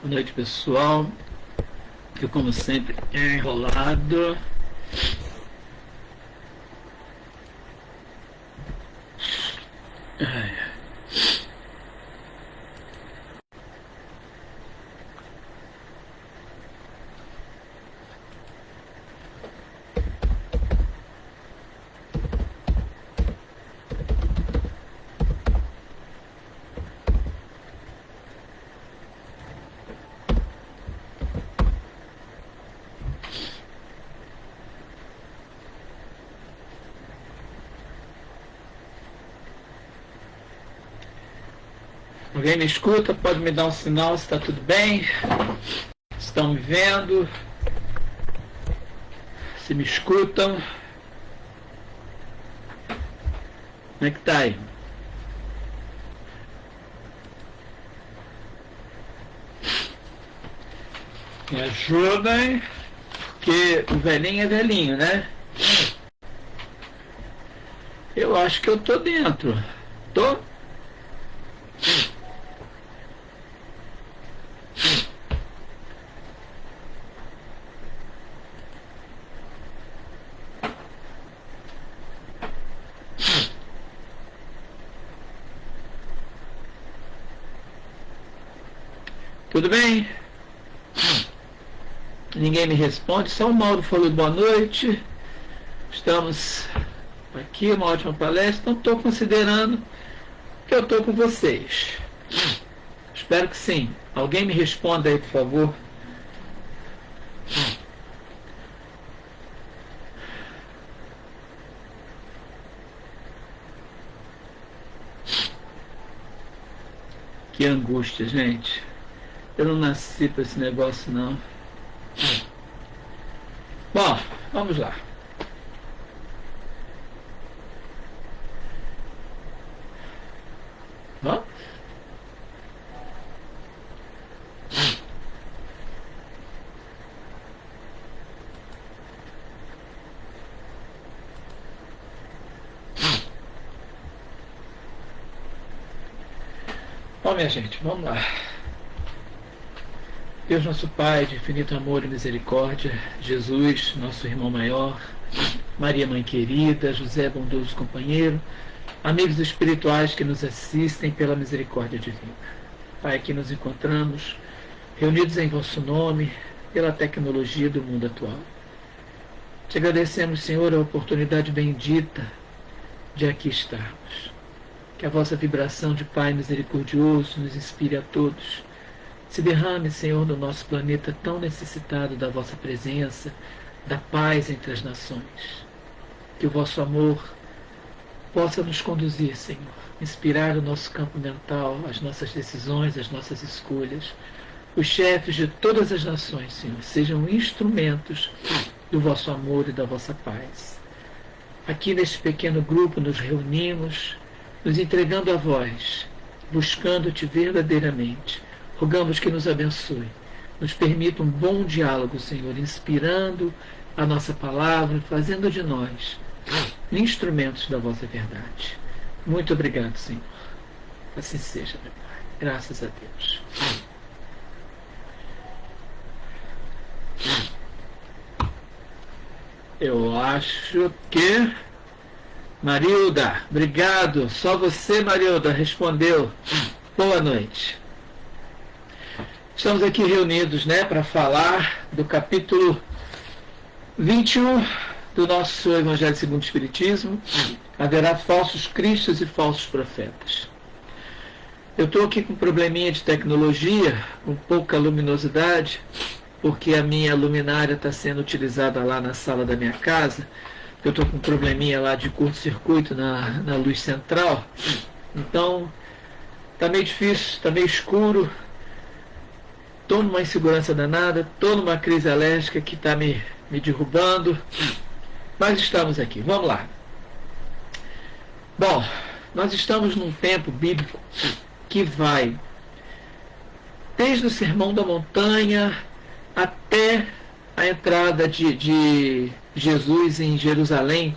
Boa noite, pessoal. Eu, como sempre, enrolado. Ai. Alguém me escuta? Pode me dar um sinal se está tudo bem? Estão me vendo? Se me escutam? Como é que tá aí? Me ajudem, porque o velhinho é velhinho, né? Eu acho que eu tô dentro. Tô? Tudo bem? Ninguém me responde, só o Mauro falou boa noite. Estamos aqui, uma ótima palestra. Então estou considerando que eu estou com vocês. Espero que sim. Alguém me responda aí, por favor. Que angústia, gente. Eu não nasci para esse negócio, não. Bom, vamos lá. Vamos? Bom, minha gente, vamos lá. Deus nosso Pai, de infinito amor e misericórdia, Jesus, nosso irmão maior, Maria Mãe querida, José bondoso companheiro, amigos espirituais que nos assistem pela misericórdia divina. Pai, aqui nos encontramos, reunidos em vosso nome, pela tecnologia do mundo atual. Te agradecemos, Senhor, a oportunidade bendita de aqui estarmos. Que a vossa vibração de Pai misericordioso nos inspire a todos. Se derrame, Senhor, no nosso planeta tão necessitado da vossa presença, da paz entre as nações. Que o vosso amor possa nos conduzir, Senhor, inspirar o nosso campo mental, as nossas decisões, as nossas escolhas. Os chefes de todas as nações, Senhor, sejam instrumentos do vosso amor e da vossa paz. Aqui neste pequeno grupo nos reunimos, nos entregando a vós, buscando-te verdadeiramente. Rogamos que nos abençoe, nos permita um bom diálogo, Senhor, inspirando a nossa palavra, fazendo de nós instrumentos da vossa verdade. Muito obrigado, Senhor. Assim seja, meu Pai. Graças a Deus. Eu acho que... Marilda, obrigado. Só você, Marilda, respondeu. Boa noite. Estamos aqui reunidos, para falar do capítulo 21 do nosso Evangelho segundo o Espiritismo. Haverá falsos cristos e falsos profetas. Eu estou aqui com um probleminha de tecnologia, com pouca luminosidade, porque a minha luminária está sendo utilizada lá na sala da minha casa. Eu estou com um probleminha lá de curto-circuito na luz central. Então, está meio difícil, está meio escuro. Estou numa insegurança danada, estou numa crise alérgica que está me derrubando, mas estamos aqui. Vamos lá. Bom, nós estamos num tempo bíblico que vai desde o Sermão da Montanha até a entrada de Jesus em Jerusalém,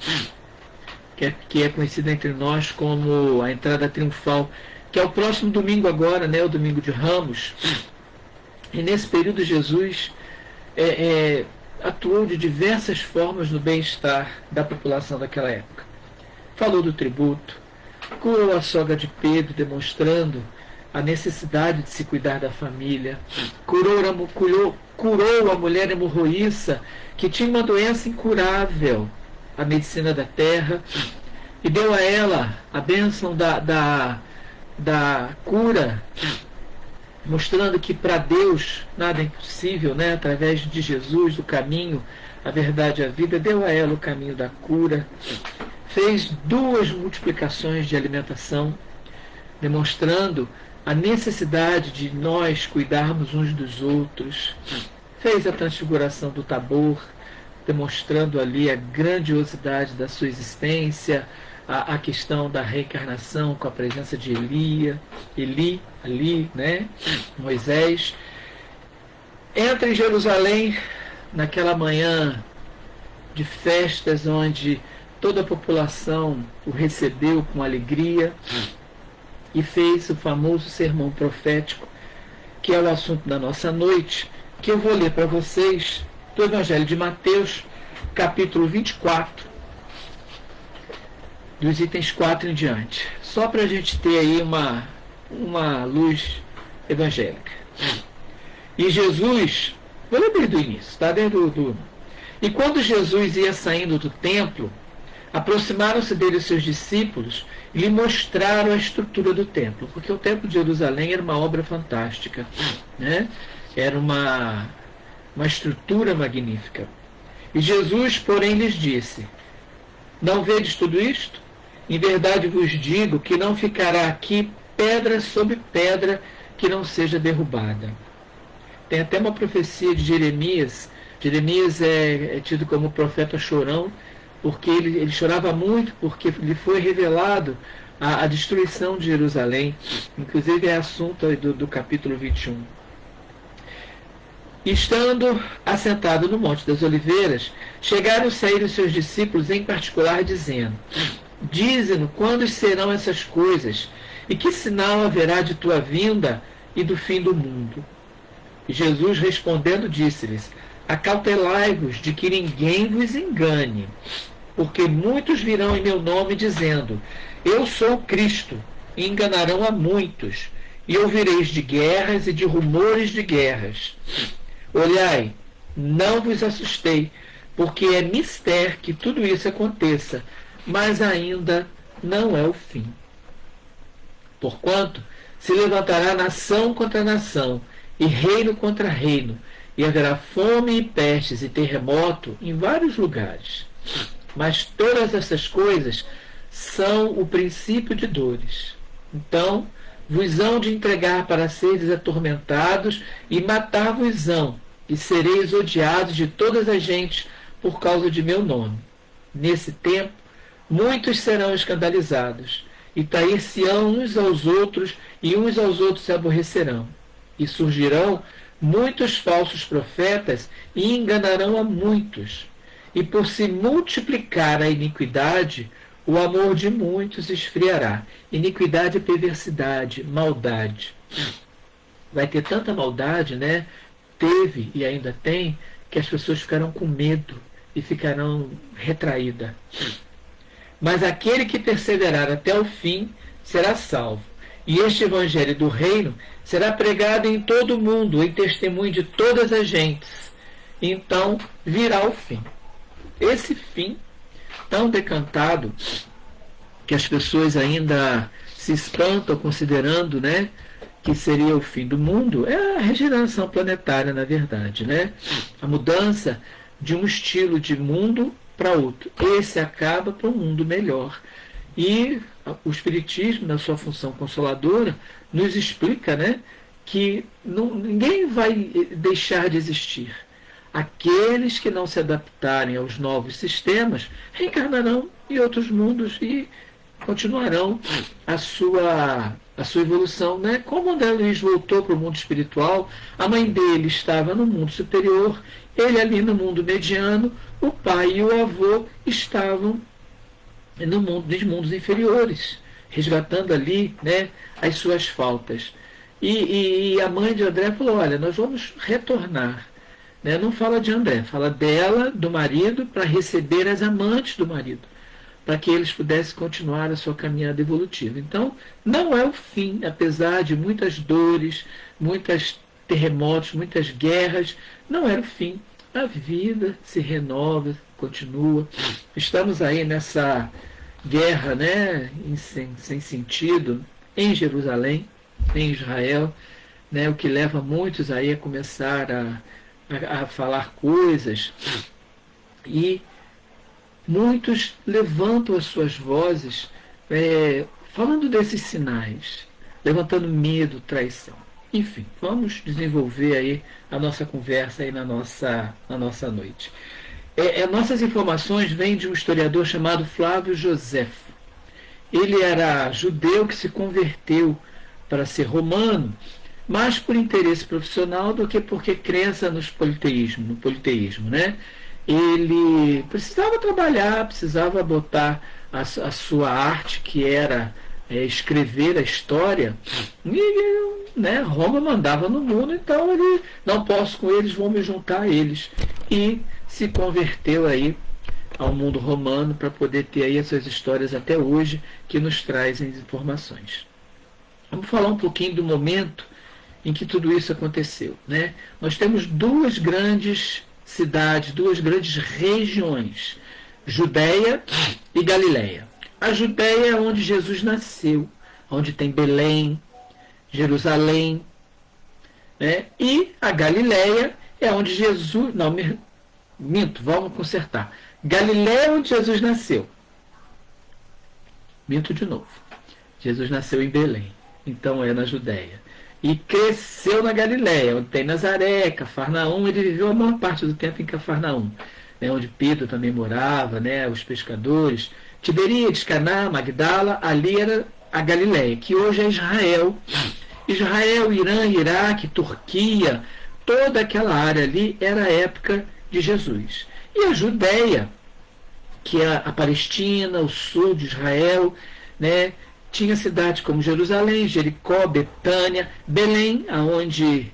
que é conhecida entre nós como a entrada triunfal, que é o próximo domingo agora, o domingo de Ramos. E nesse período Jesus atuou de diversas formas no bem-estar da população daquela época. Falou do tributo, curou a sogra de Pedro, demonstrando a necessidade de se cuidar da família, curou a mulher hemorroíça, que tinha uma doença incurável, a medicina da terra, e deu a ela a bênção da cura, mostrando que para Deus nada é impossível, né? Através de Jesus, o caminho, a verdade e a vida, deu a ela o caminho da cura. Fez 2 multiplicações de alimentação, demonstrando a necessidade de nós cuidarmos uns dos outros. Fez a transfiguração do Tabor, demonstrando ali a grandiosidade da sua existência, a questão da reencarnação com a presença de Eli, né? Moisés. Entra em Jerusalém naquela manhã de festas onde toda a população o recebeu com alegria e fez o famoso sermão profético, que é o assunto da nossa noite, que eu vou ler para vocês do Evangelho de Mateus, capítulo 24, dos itens 4 em diante, só para a gente ter aí uma luz evangélica. E Jesus, vou ler desde o início, tá? E quando Jesus ia saindo do templo, aproximaram-se dele os seus discípulos e lhe mostraram a estrutura do templo, porque o templo de Jerusalém era uma obra fantástica, né? Era uma estrutura magnífica. E Jesus, porém, lhes disse: não vedes tudo isto? Em verdade vos digo que não ficará aqui pedra sobre pedra que não seja derrubada. Tem até uma profecia de Jeremias. Jeremias é tido como profeta chorão, porque ele chorava muito, porque lhe foi revelado a destruição de Jerusalém. Inclusive é assunto do capítulo 21. Estando assentado no Monte das Oliveiras, chegaram a sair os seus discípulos em particular, dizendo: dize-nos quando serão essas coisas, e que sinal haverá de tua vinda e do fim do mundo? E Jesus respondendo disse-lhes: acautelai-vos de que ninguém vos engane, porque muitos virão em meu nome dizendo: eu sou o Cristo, e enganarão a muitos, e ouvireis de guerras e de rumores de guerras. Olhai, não vos assustei, porque é mister que tudo isso aconteça, mas ainda não é o fim. Porquanto se levantará nação contra nação, e reino contra reino, e haverá fome e pestes e terremoto em vários lugares. Mas todas essas coisas são o princípio de dores. Então vos hão de entregar para seres atormentados, e matar-vos-ão, e sereis odiados de todas as gentes por causa de meu nome. Nesse tempo, muitos serão escandalizados, e trair-se-ão uns aos outros, e uns aos outros se aborrecerão. E surgirão muitos falsos profetas, e enganarão a muitos. E por se multiplicar a iniquidade, o amor de muitos esfriará. Iniquidade é perversidade, maldade. Vai ter tanta maldade, né? Teve e ainda tem, que as pessoas ficarão com medo e ficarão retraídas. Mas aquele que perseverar até o fim será salvo. E este evangelho do reino será pregado em todo o mundo, em testemunho de todas as gentes. Então virá o fim. Esse fim tão decantado, que as pessoas ainda se espantam considerando, né, que seria o fim do mundo, é a regeneração planetária, na verdade, né? A mudança de um estilo de mundo para outro. Esse acaba para um mundo melhor. E o Espiritismo, na sua função consoladora, nos explica, né, que ninguém vai deixar de existir. Aqueles que não se adaptarem aos novos sistemas reencarnarão em outros mundos e continuarão a sua evolução, né? Como o André Luiz voltou para o mundo espiritual, a mãe dele estava no mundo superior, ele ali no mundo mediano, o pai e o avô estavam no mundo dos mundos inferiores, resgatando ali, né, as suas faltas. E a mãe de André falou, olha, nós vamos retornar. Né? Não fala de André, fala dela, do marido, para receber as amantes do marido, para que eles pudessem continuar a sua caminhada evolutiva. Então, não é o fim, apesar de muitas dores, muitos terremotos, muitas guerras, não era o fim. A vida se renova, continua. Estamos aí nessa guerra, né, sem sentido, em Jerusalém, em Israel, né, o que leva muitos aí a começar a falar coisas, e muitos levantam as suas vozes falando desses sinais, levantando medo, traição. Enfim, vamos desenvolver aí a nossa conversa aí na nossa noite. Nossas informações vêm de um historiador chamado Flávio Joséfo. Ele era judeu que se converteu para ser romano, mais por interesse profissional do que porque crença no politeísmo, né? Ele precisava trabalhar, precisava botar a sua arte, que era escrever a história, e né, Roma mandava no mundo, então ele, não posso com eles, vou me juntar a eles. E se converteu aí ao mundo romano para poder ter aí essas histórias até hoje que nos trazem informações. Vamos falar um pouquinho do momento em que tudo isso aconteceu, né? Nós temos duas grandes cidades, duas grandes regiões, Judéia e Galiléia. A Judéia é onde Jesus nasceu, onde tem Belém, Jerusalém, né? E a Galiléia é onde Jesus... Não, minto, vamos consertar. Galiléia é onde Jesus nasceu. Minto de novo. Jesus nasceu em Belém, então é na Judéia. E cresceu na Galiléia, onde tem Nazaré, Cafarnaum. Ele viveu a maior parte do tempo em Cafarnaum, né, onde Pedro também morava, né, os pescadores. Tiberíades, Caná, Magdala, ali era a Galiléia, que hoje é Israel. Israel, Irã, Iraque, Turquia, toda aquela área ali era a época de Jesus. E a Judéia, que é a Palestina, o sul de Israel, né, tinha cidades como Jerusalém, Jericó, Betânia, Belém, onde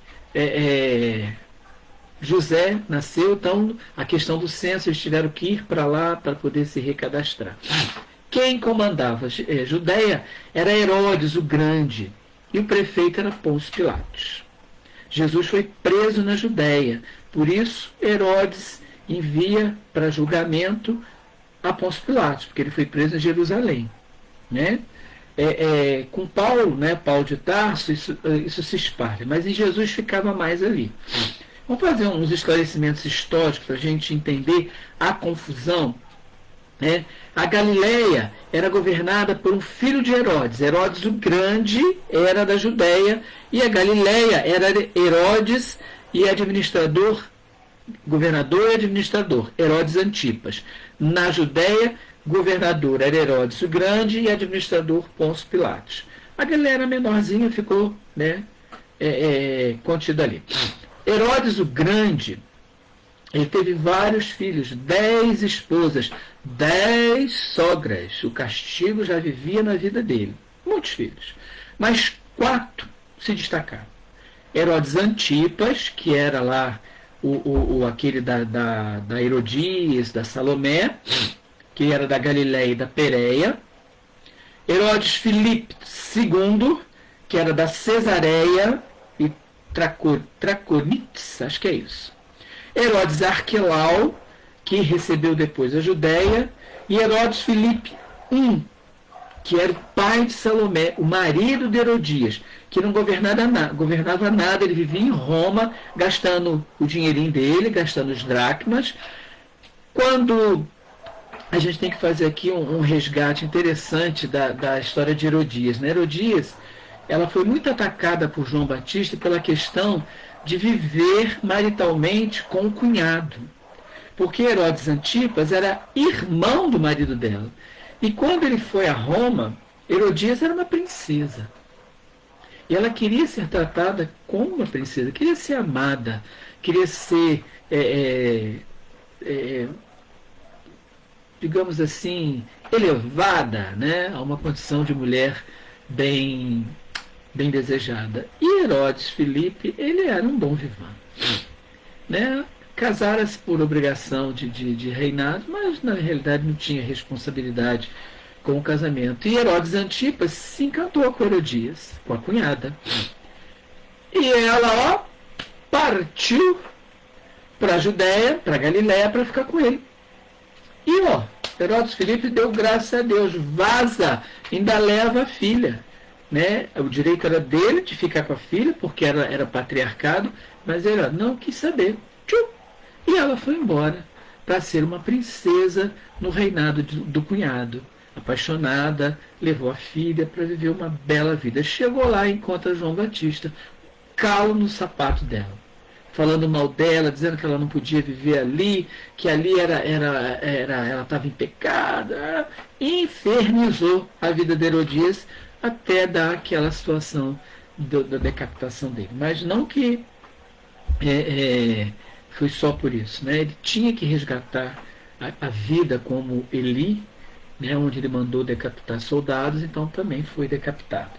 José nasceu. Então, a questão do censo, eles tiveram que ir para lá para poder se recadastrar. Quem comandava Judéia era Herodes o Grande, e o prefeito era Pôncio Pilatos. Jesus foi preso na Judéia, por isso Herodes envia para julgamento a Pôncio Pilatos, porque ele foi preso em Jerusalém, né? Com Paulo, né, Paulo de Tarso, isso se espalha, mas em Jesus ficava mais ali. Vamos fazer uns esclarecimentos históricos para a gente entender a confusão, né? A Galiléia era governada por um filho de Herodes. Herodes o Grande era da Judéia, e a Galiléia era Herodes e governador e administrador, Herodes Antipas. Na Judéia, governador era Herodes o Grande e administrador Pôncio Pilatos. A galera menorzinha ficou, né, contida ali. Herodes o Grande, ele teve vários filhos, 10 esposas, 10 sogras. O castigo já vivia na vida dele. Muitos filhos. Mas 4 se destacaram. Herodes Antipas, que era lá aquele da Herodias, da Salomé, que era da Galiléia e da Pérea. Herodes Filipe II, que era da Cesareia e Traconites, acho que é isso. Herodes Arquelau, que recebeu depois a Judéia, e Herodes Filipe I, que era o pai de Salomé, o marido de Herodias, que não governava nada, ele vivia em Roma, gastando o dinheirinho dele, gastando os dracmas. Quando a gente tem que fazer aqui um resgate interessante da história de Herodias, né? Herodias, ela foi muito atacada por João Batista pela questão de viver maritalmente com o cunhado, porque Herodes Antipas era irmão do marido dela. E quando ele foi a Roma, Herodias era uma princesa. E ela queria ser tratada como uma princesa, queria ser amada, queria ser, digamos assim, elevada, né, a uma condição de mulher bem desejada. E Herodes Filipe, ele era um bom vivant, né? Casara-se por obrigação de reinado, mas na realidade não tinha responsabilidade com o casamento. E Herodes Antipas se encantou com Herodias, com a cunhada. E ela, ó, partiu para a Judéia, para Galiléia, para ficar com ele. E, ó, Herodes Filipe deu graças a Deus, vaza, ainda leva a filha, né? O direito era dele de ficar com a filha, porque era patriarcado, mas ele não quis saber. Tchum! E ela foi embora para ser uma princesa no reinado do cunhado. Apaixonada, levou a filha para viver uma bela vida. Chegou lá e encontra João Batista, calo no sapato dela, falando mal dela, dizendo que ela não podia viver ali, que ali ela estava em pecado, infernizou a vida de Herodias até dar aquela situação da decapitação dele. Mas não que foi só por isso, né? Ele tinha que resgatar a vida como Eli, né? Onde ele mandou decapitar soldados, então também foi decapitado.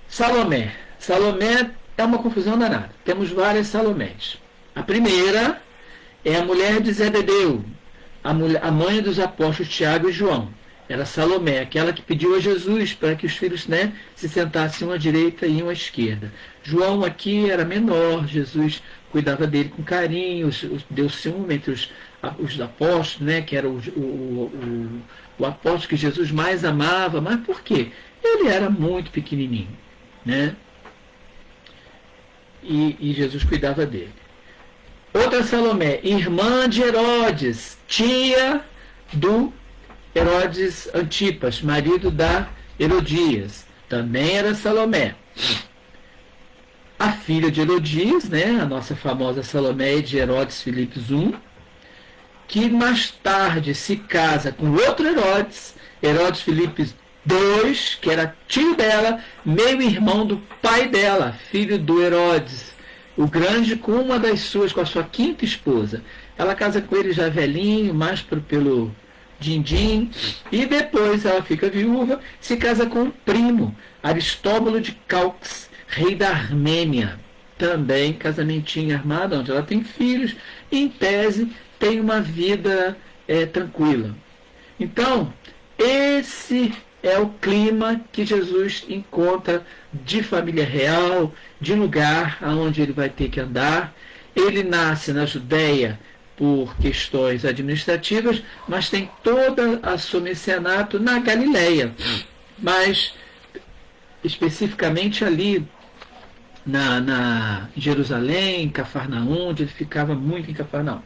Salomé é uma confusão danada. Temos várias Salomés. A primeira é a mulher de Zebedeu, a mãe dos apóstolos Tiago e João. Era Salomé, aquela que pediu a Jesus para que os filhos, né, se sentassem um à direita e um à esquerda. João aqui era menor, Jesus cuidava dele com carinho, deu ciúme entre os apóstolos, né, que era o apóstolo que Jesus mais amava. Mas por quê? Ele era muito pequenininho, né? E Jesus cuidava dele. Outra Salomé, irmã de Herodes, tia do Herodes Antipas, marido da Herodias, também era Salomé. A filha de Herodias, né, a nossa famosa Salomé de Herodes Filipe I, que mais tarde se casa com outro Herodes, Herodes Filipe II, que era tio dela, meio irmão do pai dela, filho do Herodes o Grande, com a sua quinta esposa. Ela casa com ele já velhinho, mais pelo din-din, e depois ela fica viúva, se casa com um primo, Aristóbulo de Calx, rei da Armênia. Também casamentinho armado, onde ela tem filhos, e em tese tem uma vida tranquila. Então, esse é o clima que Jesus encontra de família real, de lugar aonde ele vai ter que andar. Ele nasce na Judéia por questões administrativas, mas tem toda a seu mecenato na Galileia, mas especificamente ali na Jerusalém, em Cafarnaum, onde ele ficava muito em Cafarnaum.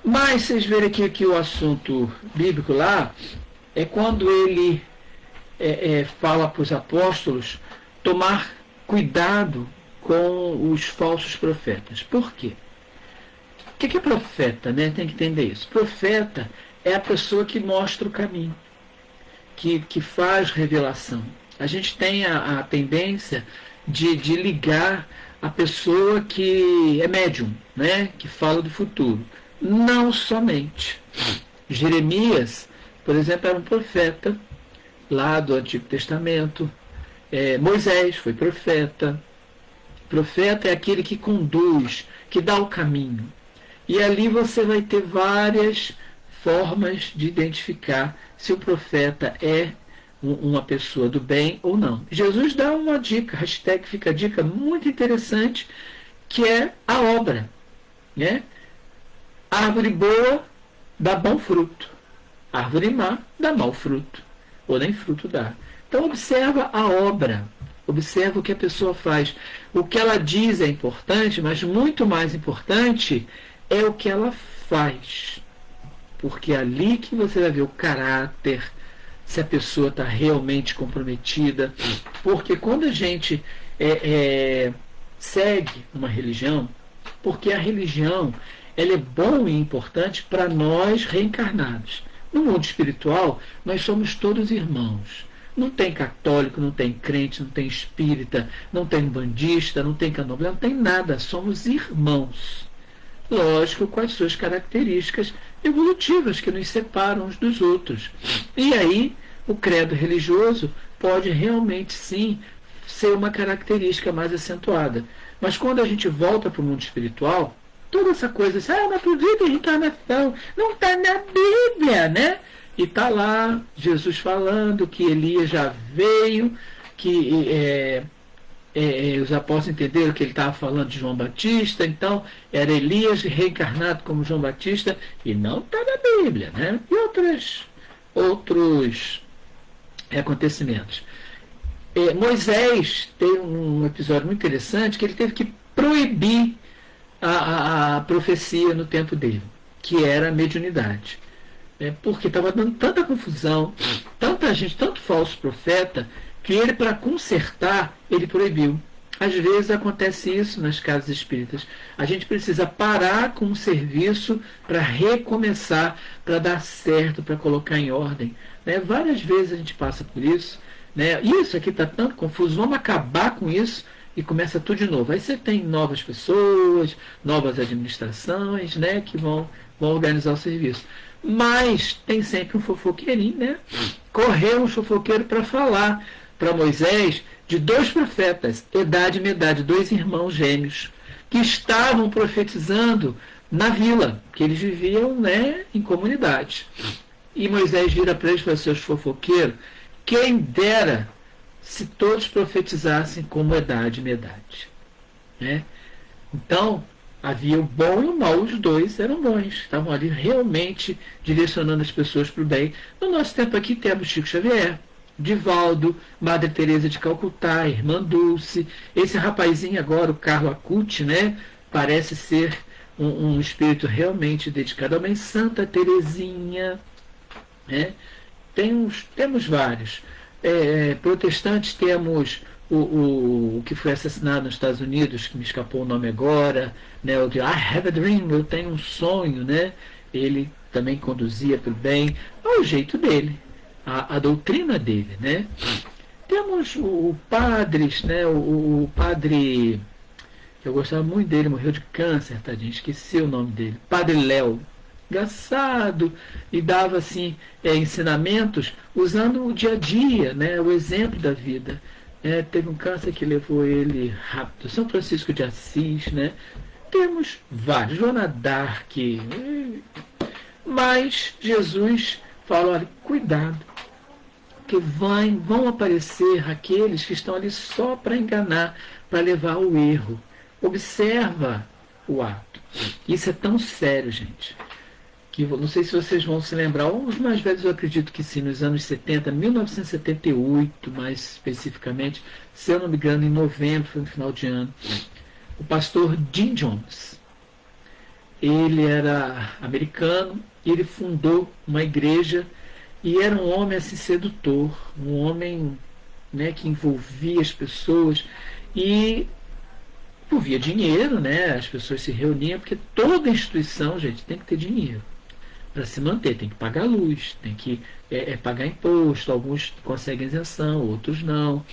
Mas vocês verem aqui que o assunto bíblico lá é quando ele fala para os apóstolos tomar cuidado com os falsos profetas. Por quê? O que é profeta, né? Tem que entender isso. Profeta é a pessoa que mostra o caminho, que faz revelação. A gente tem a tendência de ligar a pessoa que é médium, né? Que fala do futuro. Não somente. Jeremias, por exemplo, era um profeta lá do Antigo Testamento. Moisés foi profeta. Profeta é aquele que conduz, que dá o caminho. E ali você vai ter várias formas de identificar se o profeta é uma pessoa do bem ou não. Jesus dá uma dica, hashtag fica a dica muito interessante, que é a obra, né? Árvore boa dá bom fruto, árvore má dá mau fruto, ou nem fruto dá. Então observa a obra, observa o que a pessoa faz. O que ela diz é importante, mas muito mais importante é o que ela faz, porque é ali que você vai ver o caráter, se a pessoa está realmente comprometida. Porque quando a gente segue uma religião, porque a religião ela é bom e importante para nós reencarnados. No mundo espiritual, nós somos todos irmãos. Não tem católico, não tem crente, não tem espírita, não tem bandista, não tem candomblé, não tem nada. Somos irmãos. Lógico, com as suas características evolutivas que nos separam uns dos outros. E aí, o credo religioso pode realmente sim ser uma característica mais acentuada. Mas quando a gente volta para o mundo espiritual, toda essa coisa assim, não acredito em reencarnação, não está na Bíblia, né? E está lá Jesus falando que Elias já veio, que os apóstolos entenderam que ele estava falando de João Batista, então era Elias reencarnado como João Batista, e não está na Bíblia, né? E outros acontecimentos. Moisés tem um episódio muito interessante que ele teve que proibir a profecia no tempo dele, que era a mediunidade. Porque estava dando tanta confusão, tanta gente, tanto falso profeta, que ele, para consertar, ele proibiu. Às vezes acontece isso nas casas espíritas. A gente precisa parar com o serviço para recomeçar, para dar certo, para colocar em ordem. Várias vezes a gente passa por isso. Isso aqui está tanto confuso, vamos acabar com isso e começa tudo de novo. Aí você tem novas pessoas, novas administrações, que vão organizar o serviço. Mas tem sempre um fofoqueirinho, Correu um fofoqueiro para falar para Moisés de 2 profetas, Edade e Medade, 2 irmãos gêmeos, que estavam profetizando na vila, que eles viviam em comunidade. E Moisés vira para eles e fala: seus fofoqueiros, quem dera se todos profetizassem como Edade e Medade. Então, havia o bom e o mal, os dois eram bons, estavam ali realmente direcionando as pessoas para o bem. No nosso tempo aqui temos Chico Xavier, Divaldo, Madre Teresa de Calcutá, Irmã Dulce, esse rapazinho agora, o Carlo Acuti, parece ser um espírito realmente dedicado a mãe, Santa Teresinha, temos vários. Protestantes temos o que foi assassinado nos Estados Unidos, que me escapou o nome agora, o de I have a dream, eu tenho um sonho, ele também conduzia para o bem, ao jeito dele, a doutrina dele, Temos o padres, o padre, eu gostava muito dele, morreu de câncer, tadinho, esqueci o nome dele, Padre Léo, engraçado, e dava assim ensinamentos usando o dia a dia, o exemplo da vida. Teve um câncer que levou ele rápido, São Francisco de Assis, Temos vários, Joana d'Arc, mas Jesus fala: olha, cuidado, que vão aparecer aqueles que estão ali só para enganar, para levar ao erro. Observa o ato. Isso é tão sério, gente, que não sei se vocês vão se lembrar, os mais velhos eu acredito que sim, nos anos 70, 1978 mais especificamente, se eu não me engano, em novembro, foi no final de ano, o pastor Jim Jones, ele era americano, e ele fundou uma igreja, e era um homem assim sedutor, um homem que envolvia as pessoas, e envolvia dinheiro, as pessoas se reuniam, porque toda instituição, gente, tem que ter dinheiro para se manter, tem que pagar luz, tem que pagar imposto, alguns conseguem isenção, outros não,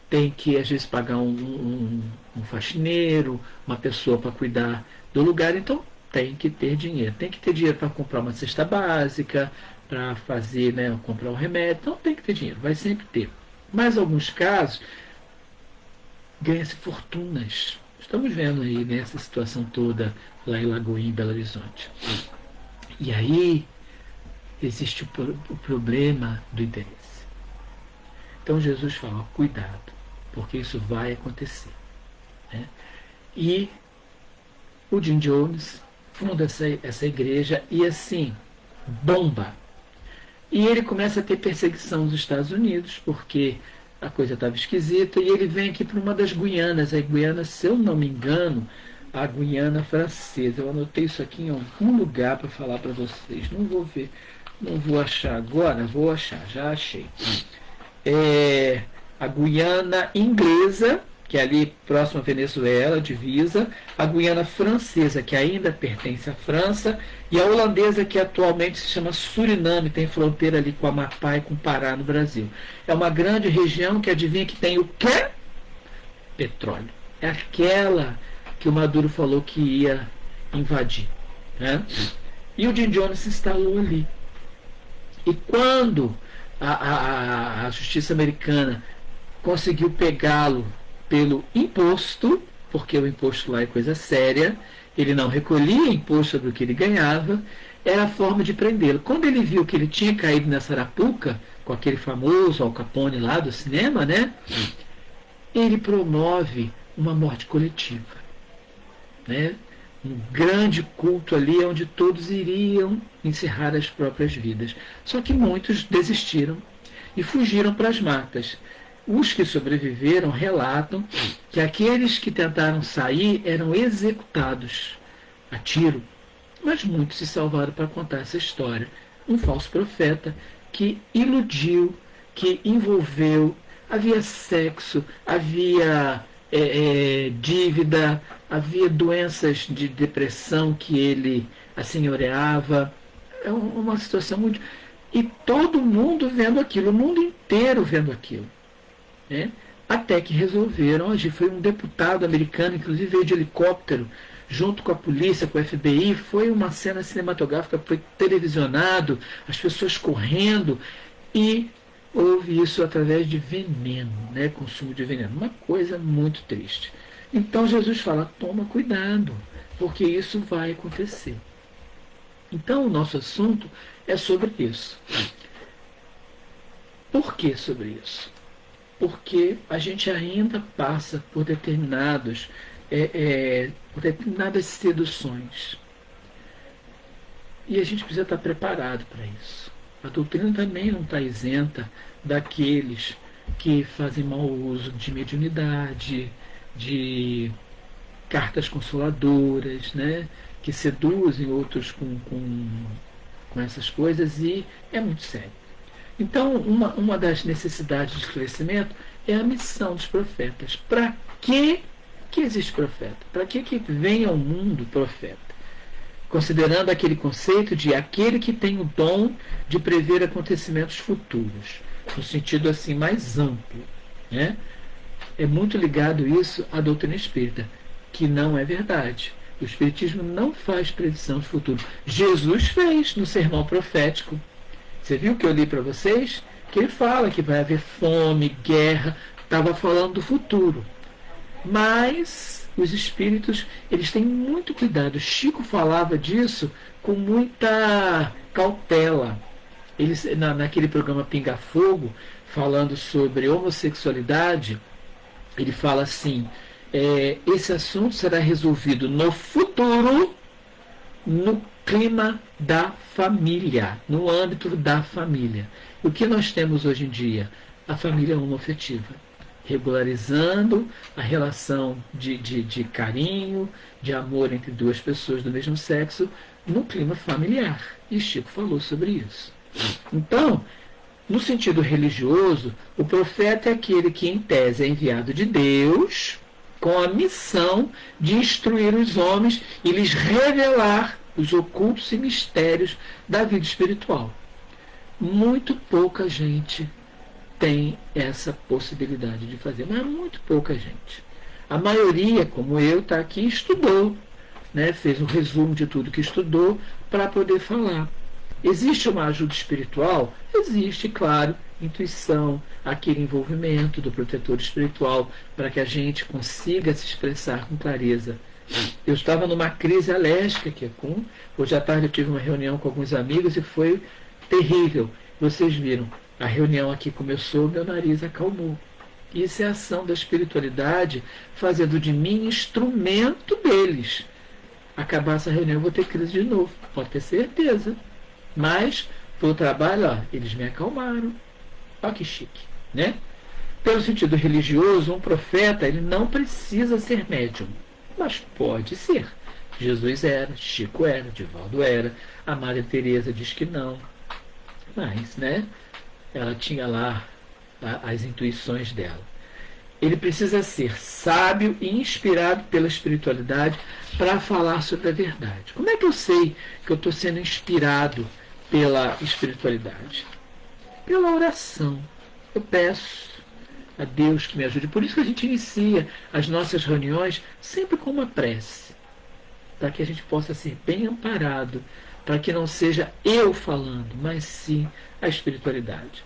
tem que às vezes pagar um faxineiro, uma pessoa para cuidar do lugar, então tem que ter dinheiro para comprar uma cesta básica, para fazer, comprar um remédio, então tem que ter dinheiro, vai sempre ter. Mas em alguns casos ganha-se fortunas. Estamos vendo aí nessa situação toda lá em Lagoinha, em Belo Horizonte. E aí existe o problema do interesse. Então Jesus fala: cuidado, porque isso vai acontecer. E o Jim Jones funda essa igreja e assim, bomba. E ele começa a ter perseguição nos Estados Unidos, porque a coisa estava esquisita, e ele vem aqui para uma das Guianas, a Guiana, se eu não me engano, a Guiana Francesa. Eu anotei isso aqui em algum lugar para falar para vocês. Não vou ver, não vou achar agora, vou achar, já achei. A Guiana Inglesa, que é ali próximo à Venezuela, divisa, a Guiana Francesa, que ainda pertence à França, e a holandesa, que atualmente se chama Suriname, tem fronteira ali com o Amapá e com o Pará, no Brasil. É uma grande região que, adivinha, que tem o quê? Petróleo. É aquela que o Maduro falou que ia invadir. E o Jim Jones se instalou ali. E quando a justiça americana conseguiu pegá-lo pelo imposto, porque o imposto lá é coisa séria, ele não recolhia imposto do que ele ganhava, era a forma de prendê-lo. Quando ele viu que ele tinha caído nessa arapuca, com aquele famoso Al Capone lá do cinema, né? Ele promove uma morte coletiva, né? Um grande culto ali onde todos iriam encerrar as próprias vidas. Só que muitos desistiram e fugiram para as matas. Os que sobreviveram relatam que aqueles que tentaram sair eram executados a tiro, mas muitos se salvaram para contar essa história. Um falso profeta que iludiu, que envolveu, havia sexo, havia dívida, havia doenças de depressão que ele assenhoreava. É uma situação muito... E todo mundo vendo aquilo, o mundo inteiro vendo aquilo. Né? Até que resolveram agir. Foi um deputado americano, inclusive veio de helicóptero, junto com a polícia, com o FBI. Foi uma cena cinematográfica, foi televisionado, as pessoas correndo, e houve isso através de veneno, né? Consumo de veneno. Uma coisa muito triste. Então Jesus fala, toma cuidado, porque isso vai acontecer. Então o nosso assunto é sobre isso. Por que sobre isso? Porque a gente ainda passa por determinadas seduções. E a gente precisa estar preparado para isso. A doutrina também não está isenta daqueles que fazem mau uso de mediunidade, de cartas consoladoras, né? Que seduzem outros com essas coisas, e é muito sério. Então, uma das necessidades de esclarecimento é a missão dos profetas. Para que existe profeta? Para que vem ao mundo profeta? Considerando aquele conceito de aquele que tem o dom de prever acontecimentos futuros, no sentido assim mais amplo, né? É muito ligado isso à doutrina espírita, que não é verdade. O espiritismo não faz predição de futuro. Jesus fez no sermão profético. Você viu que eu li para vocês? Que ele fala que vai haver fome, guerra, estava falando do futuro. Mas os espíritos, eles têm muito cuidado. Chico falava disso com muita cautela. Eles, naquele programa Pinga Fogo, falando sobre homossexualidade, ele fala assim, esse assunto será resolvido no futuro, no clima da família, no âmbito da família. O que nós temos hoje em dia? A família homoafetiva, regularizando a relação de carinho, de amor entre duas pessoas do mesmo sexo, no clima familiar. E Chico falou sobre isso. Então, no sentido religioso, o profeta é aquele que, em tese, é enviado de Deus com a missão de instruir os homens e lhes revelar os ocultos e mistérios da vida espiritual. Muito pouca gente tem essa possibilidade de fazer, mas muito pouca gente. A maioria, como eu, está aqui e estudou, né? Fez um resumo de tudo que estudou para poder falar. Existe uma ajuda espiritual? Existe, claro, intuição, aquele envolvimento do protetor espiritual para que a gente consiga se expressar com clareza. Eu estava numa crise alérgica, hoje à tarde eu tive uma reunião com alguns amigos e foi terrível. Vocês viram, a reunião aqui começou, meu nariz acalmou. Isso é a ação da espiritualidade fazendo de mim instrumento deles. Acabar essa reunião eu vou ter crise de novo, pode ter certeza. Mas, pelo trabalho, eles me acalmaram. Olha que chique, né? Pelo sentido religioso, um profeta, ele não precisa ser médium, mas pode ser. Jesus era, Chico era, Divaldo era, a Maria Teresa diz que não. Mas, né? Ela tinha lá as intuições dela. Ele precisa ser sábio e inspirado pela espiritualidade para falar sobre a verdade. Como é que eu sei que eu estou sendo inspirado pela espiritualidade? Pela oração. Eu peço a Deus que me ajude. Por isso que a gente inicia as nossas reuniões sempre com uma prece, para que a gente possa ser bem amparado, para que não seja eu falando, mas sim a espiritualidade.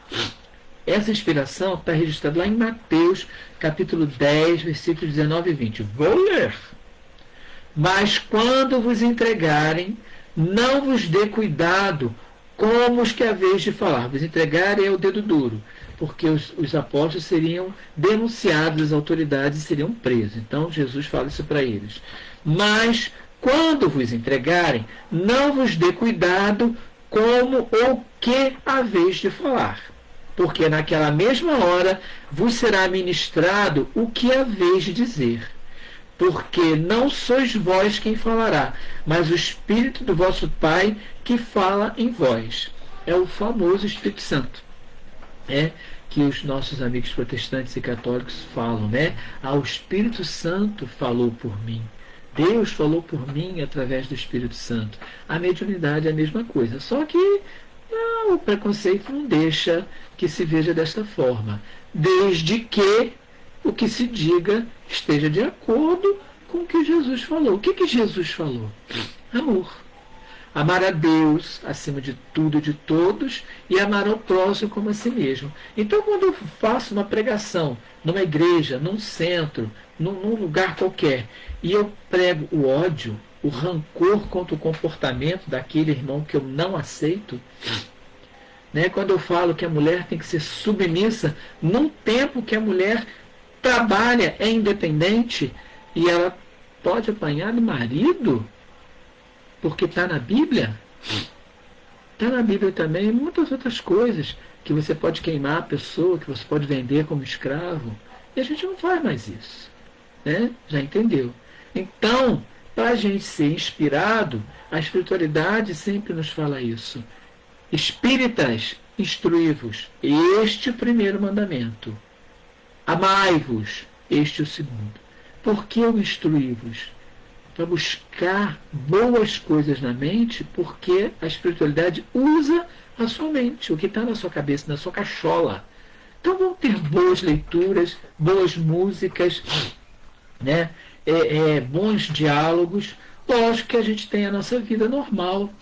Essa inspiração está registrada lá em Mateus, capítulo 10, versículos 19 e 20. Vou ler. Mas quando vos entregarem, não vos dê cuidado como os que haveis de falar. Vos entregarem é o dedo duro, porque os apóstolos seriam denunciados às autoridades e seriam presos. Então Jesus fala isso para eles. Mas quando vos entregarem, não vos dê cuidado como ou que haveis de falar, porque naquela mesma hora vos será ministrado o que haveis de dizer. Porque não sois vós quem falará, mas o Espírito do vosso Pai que fala em vós. É o famoso Espírito Santo. Que os nossos amigos protestantes e católicos falam, né? O Espírito Santo falou por mim. Deus falou por mim através do Espírito Santo. A mediunidade é a mesma coisa, só que o preconceito não deixa que se veja desta forma, desde que o que se diga esteja de acordo com o que Jesus falou. O que Jesus falou? Amor. Amar a Deus acima de tudo e de todos e amar ao próximo como a si mesmo. Então, quando eu faço uma pregação numa igreja, num centro, num lugar qualquer, e eu prego o ódio, o rancor contra o comportamento daquele irmão que eu não aceito, quando eu falo que a mulher tem que ser submissa, num tempo que a mulher trabalha, é independente, e ela pode apanhar do marido, porque está na Bíblia. Está na Bíblia também muitas outras coisas, que você pode queimar a pessoa, que você pode vender como escravo. E a gente não faz mais isso. Já entendeu? Então, para a gente ser inspirado, a espiritualidade sempre nos fala isso. Espíritas, instruí-vos. Este é o primeiro mandamento. Amai-vos. Este é o segundo. Por que eu instruí-vos? Para buscar boas coisas na mente, porque a espiritualidade usa a sua mente, o que está na sua cabeça, na sua cachola. Então vão ter boas leituras, boas músicas, bons diálogos. Lógico que a gente tem a nossa vida normal.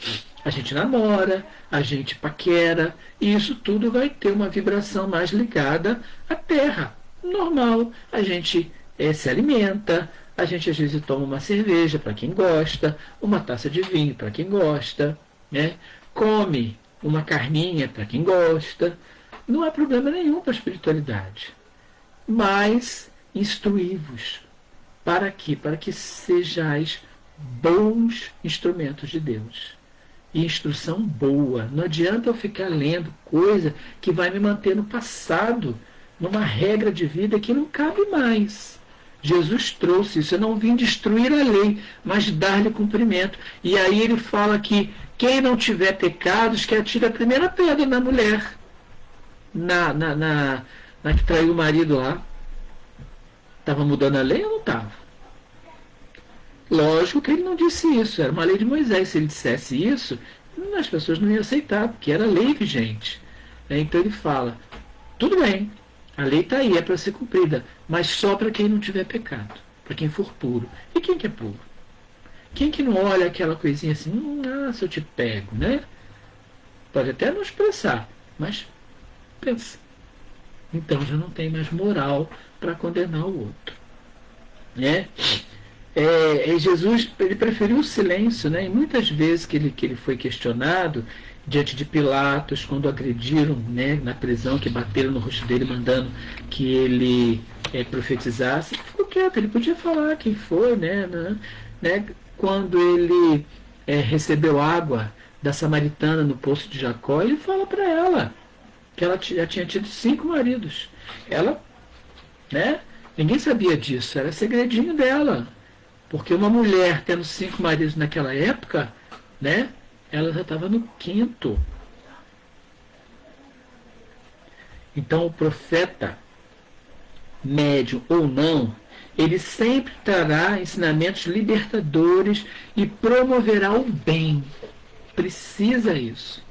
A gente namora, a gente paquera, e isso tudo vai ter uma vibração mais ligada à terra. Normal. A gente se alimenta, a gente às vezes toma uma cerveja para quem gosta, uma taça de vinho para quem gosta, come uma carninha para quem gosta. Não há problema nenhum para a espiritualidade. Mas instruí-vos. Para quê? Para que sejais bons instrumentos de Deus. E instrução boa. Não adianta eu ficar lendo coisa que vai me manter no passado, numa regra de vida que não cabe mais. Jesus trouxe isso. Eu não vim destruir a lei, mas dar-lhe cumprimento. E aí ele fala que quem não tiver pecados, que atire a primeira pedra na mulher. Na que traiu o marido lá. Estava mudando a lei ou não estava? Lógico que ele não disse isso. Era uma lei de Moisés. Se ele dissesse isso, as pessoas não iam aceitar, porque era lei vigente. Então ele fala, tudo bem, a lei está aí, é para ser cumprida, mas só para quem não tiver pecado, para quem for puro. E quem que é puro? Quem que não olha aquela coisinha assim, se eu te pego, Pode até não expressar, mas pensa. Então já não tem mais moral para condenar o outro. Jesus, ele preferiu o silêncio, E muitas vezes que ele foi questionado diante de Pilatos, quando agrediram, na prisão, que bateram no rosto dele, mandando que ele profetizasse, ele ficou quieto. Ele podia falar quem foi, Quando ele recebeu água da samaritana no poço de Jacó, ele fala para ela que ela já tinha tido 5 maridos. Ela, ninguém sabia disso, era segredinho dela. Porque uma mulher tendo 5 maridos naquela época, ela já estava no 5º. Então o profeta, médium ou não, ele sempre trará ensinamentos libertadores e promoverá o bem. Precisa isso.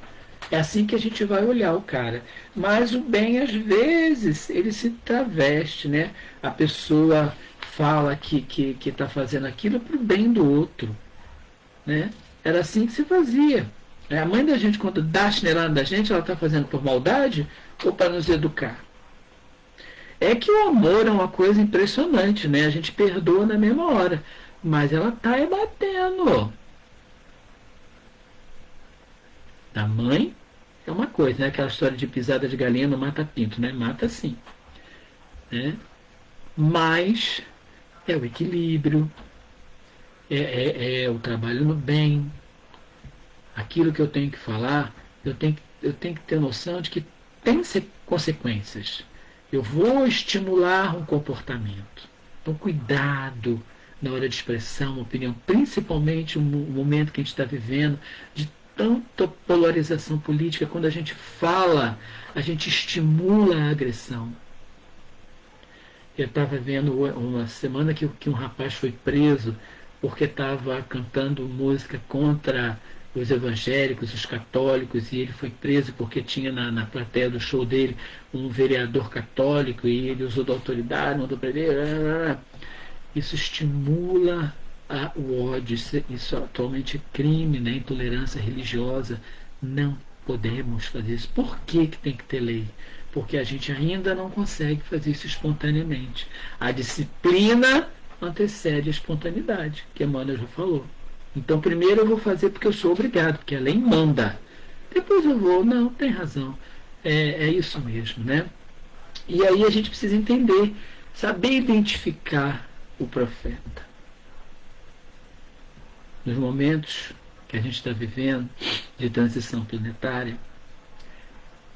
É assim que a gente vai olhar o cara. Mas o bem, às vezes, ele se traveste, A pessoa fala que está fazendo aquilo para o bem do outro. Era assim que se fazia. A mãe da gente, quando dá a chinelada da gente, ela está fazendo por maldade ou para nos educar? É que o amor é uma coisa impressionante, né? A gente perdoa na mesma hora, mas ela está batendo. A mãe é uma coisa, né? Aquela história de pisada de galinha não mata pinto, né? Mata sim, né? Mas é o equilíbrio, é o trabalho no bem. Aquilo que eu tenho que falar, eu tenho que ter noção de que tem consequências. Eu vou estimular um comportamento. Então, cuidado na hora de expressar uma opinião, principalmente no momento que a gente está vivendo, de tanta polarização política. Quando a gente fala, a gente estimula a agressão. Eu estava vendo uma semana que um rapaz foi preso porque estava cantando música contra os evangélicos, os católicos, e ele foi preso porque tinha na plateia do show dele um vereador católico e ele usou da autoridade, mandou prender. Isso estimula o ódio, isso atualmente é crime, né? Intolerância religiosa. Não podemos fazer isso. Por que tem que ter lei? Porque a gente ainda não consegue fazer isso espontaneamente. A disciplina antecede a espontaneidade, que a Emmanuel já falou. Então, primeiro eu vou fazer porque eu sou obrigado, porque a lei manda. Depois eu vou, não, tem razão. É isso mesmo, né? E aí a gente precisa entender, saber identificar o profeta. Nos momentos que a gente está vivendo de transição planetária,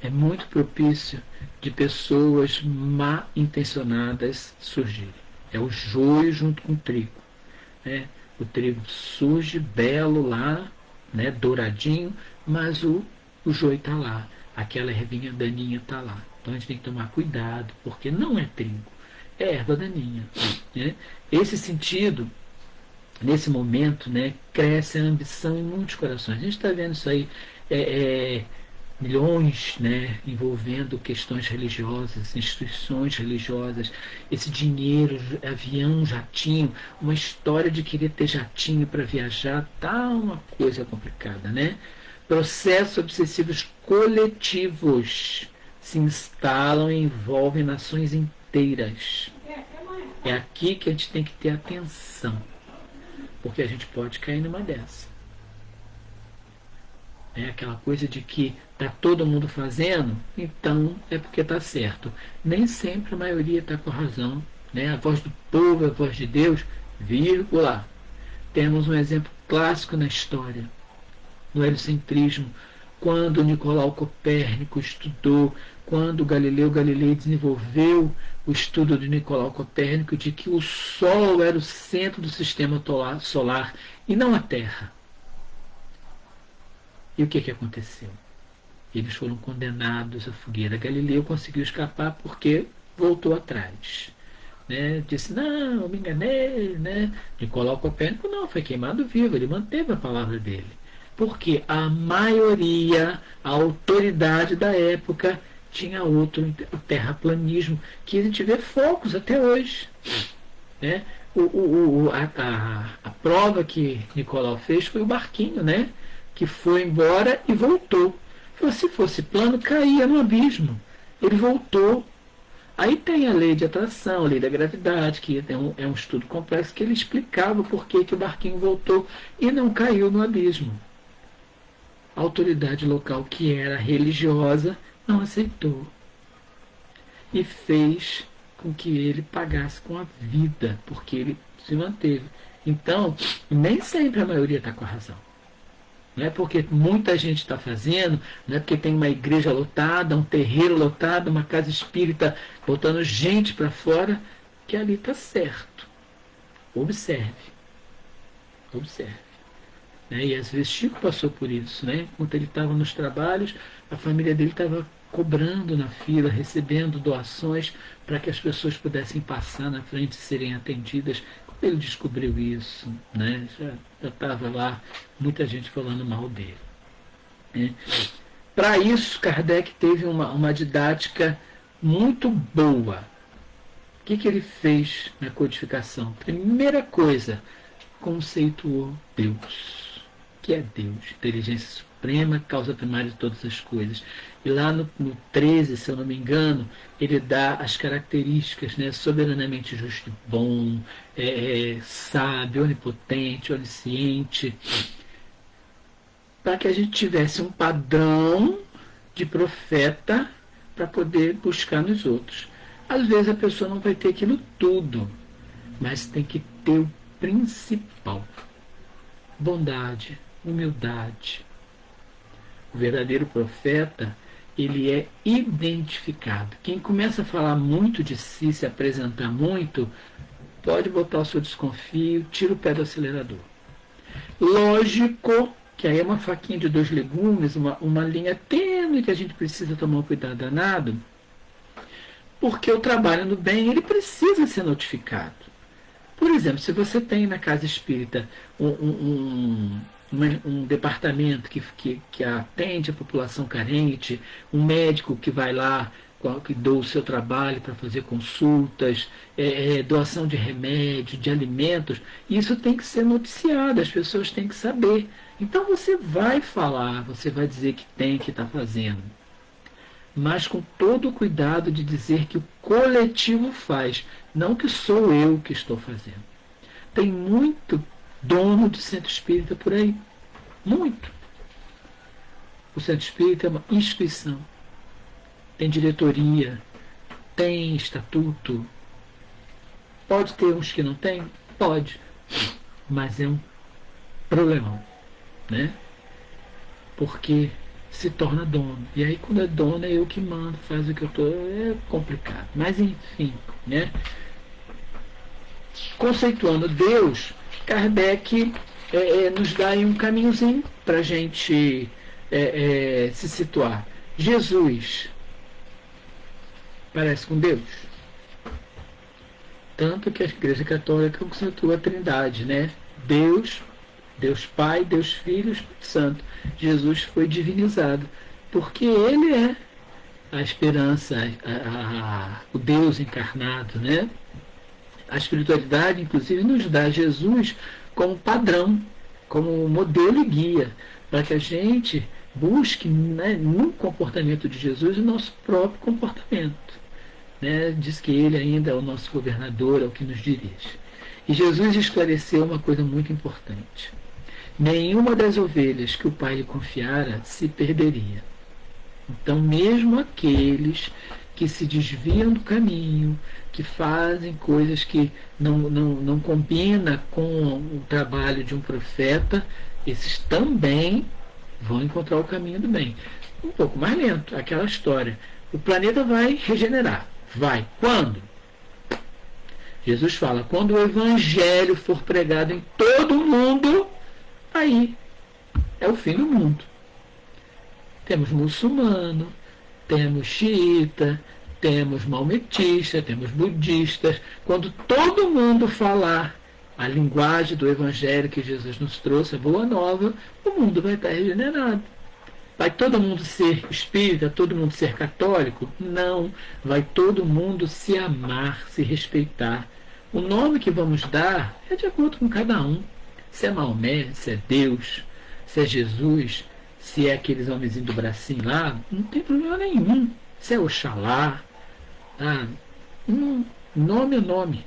é muito propício de pessoas mal intencionadas surgirem. É o joio junto com o trigo, né? O trigo surge belo lá, né, douradinho, mas o joio está lá, aquela ervinha daninha está lá. Então a gente tem que tomar cuidado, porque não é trigo, é erva daninha, né? Esse sentido, nesse momento, né, cresce a ambição em muitos corações. A gente está vendo isso aí, milhões, né, envolvendo questões religiosas, instituições religiosas, esse dinheiro, avião, jatinho, uma história de querer ter jatinho para viajar, tá uma coisa complicada, né? Processos obsessivos coletivos se instalam e envolvem nações inteiras. É aqui que a gente tem que ter atenção, porque a gente pode cair numa dessa. É aquela coisa de que está todo mundo fazendo, então é porque está certo. Nem sempre a maioria está com razão, né? A voz do povo, a voz de Deus, vírgula. Temos um exemplo clássico na história, no heliocentrismo, quando Nicolau Copérnico estudou, quando Galileu Galilei desenvolveu o estudo de Nicolau Copérnico de que o Sol era o centro do sistema solar e não a Terra. E o que aconteceu? Eles foram condenados à fogueira. Galileu conseguiu escapar porque voltou atrás. Né? Disse, não, me enganei. Né? Nicolau Copérnico não, foi queimado vivo, ele manteve a palavra dele. Porque a maioria, a autoridade da época, tinha outro, o terraplanismo, que a gente vê focos até hoje. Né? A prova que Nicolau fez foi o barquinho, né? Que foi embora e voltou. Se fosse plano, caía no abismo. Ele voltou. Aí tem a lei de atração, a lei da gravidade, que é um estudo complexo, que ele explicava por que o barquinho voltou e não caiu no abismo. A autoridade local, que era religiosa, não aceitou. E fez com que ele pagasse com a vida, porque ele se manteve. Então, nem sempre a maioria está com a razão. Não é porque muita gente está fazendo, não é porque tem uma igreja lotada, um terreiro lotado, uma casa espírita botando gente para fora, que ali está certo. Observe. Observe. Né? E às vezes Chico passou por isso. Né? Enquanto ele estava nos trabalhos, a família dele estava cobrando na fila, recebendo doações para que as pessoas pudessem passar na frente e serem atendidas. Ele descobriu isso, né? Já estava lá muita gente falando mal dele. Né? Para isso, Kardec teve uma didática muito boa. O que ele fez na codificação? Primeira coisa, conceituou Deus. O que é Deus? Inteligência suprema, causa primária de todas as coisas. E lá no 13, se eu não me engano, ele dá as características, né? Soberanamente justo e bom, sábio, onipotente, onisciente, para que a gente tivesse um padrão de profeta para poder buscar nos outros. Às vezes a pessoa não vai ter aquilo tudo, mas tem que ter o principal: bondade, humildade. O verdadeiro profeta, ele é identificado. Quem começa a falar muito de si, se apresentar muito, pode botar o seu desconfio, tira o pé do acelerador. Lógico que aí é uma faquinha de 2 legumes, uma linha tênue que a gente precisa tomar um cuidado danado, porque o trabalho no bem, ele precisa ser notificado. Por exemplo, se você tem na casa espírita um departamento que atende a população carente, um médico que vai lá, que doa o seu trabalho para fazer consultas, doação de remédio, de alimentos, isso tem que ser noticiado, as pessoas têm que saber. Então você vai falar, você vai dizer que tem, que está fazendo, mas com todo o cuidado de dizer que o coletivo faz, não que sou eu que estou fazendo. Tem muito dono de centro espírita por aí, muito. O centro espírita é uma instituição, tem diretoria, tem estatuto. Pode ter uns que não tem? Pode, mas é um problemão, né? Porque se torna dono. E aí quando é dono é eu que mando, faz o que eu estou. É complicado. Mas enfim, né? Conceituando Deus, Kardec nos dá aí um caminhozinho para a gente se situar. Jesus parece com Deus. Tanto que a Igreja Católica conceitua a Trindade, né? Deus Pai, Deus Filho e Espírito Santo. Jesus foi divinizado, porque ele é a esperança, o Deus encarnado, né? A espiritualidade, inclusive, nos dá Jesus como padrão, como modelo e guia, para que a gente busque, né, no comportamento de Jesus o nosso próprio comportamento. Né? Diz que ele ainda é o nosso governador, é o que nos dirige. E Jesus esclareceu uma coisa muito importante: nenhuma das ovelhas que o Pai lhe confiara se perderia. Então, mesmo aqueles que se desviam do caminho, que fazem coisas que não combinam com o trabalho de um profeta, esses também vão encontrar o caminho do bem. Um pouco mais lento, aquela história. O planeta vai regenerar. Vai. Quando? Jesus fala, quando o Evangelho for pregado em todo o mundo, aí é o fim do mundo. Temos muçulmano, temos xiita, temos maometista, temos budistas. Quando todo mundo falar a linguagem do Evangelho que Jesus nos trouxe, a boa nova, o mundo vai estar regenerado. Vai todo mundo ser espírita, todo mundo ser católico? Não. Vai todo mundo se amar, se respeitar. O nome que vamos dar é de acordo com cada um. Se é Maomé, se é Deus, se é Jesus, se é aqueles homenzinhos do bracinho lá, não tem problema nenhum. Se é Oxalá, tá? Nome é nome.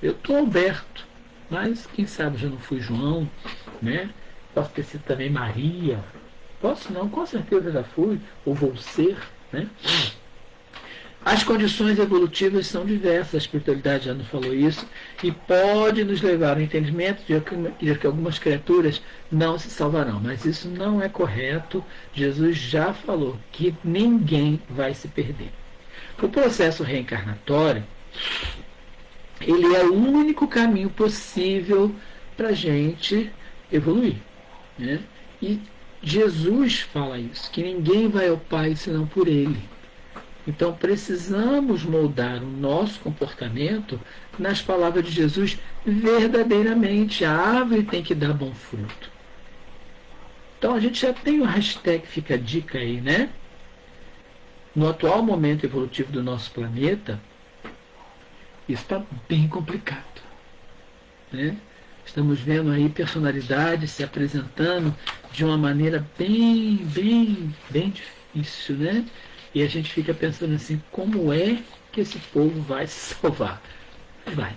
Eu estou Alberto, mas quem sabe já não fui João, né? Posso ter sido também Maria. Posso não, com certeza já fui, ou vou ser, né? As condições evolutivas são diversas, a espiritualidade já nos falou isso, e pode nos levar ao entendimento de que algumas criaturas não se salvarão, mas isso não é correto. Jesus já falou que ninguém vai se perder. O processo reencarnatório, ele é o único caminho possível para a gente evoluir, né? E Jesus fala isso, que ninguém vai ao Pai senão por Ele. Então precisamos moldar o nosso comportamento nas palavras de Jesus verdadeiramente. A árvore tem que dar bom fruto. Então a gente já tem o hashtag Fica a Dica aí, né? No atual momento evolutivo do nosso planeta, isso está bem complicado, né? Estamos vendo aí personalidades se apresentando de uma maneira bem difícil, né? E a gente fica pensando assim, como é que esse povo vai se salvar? Vai.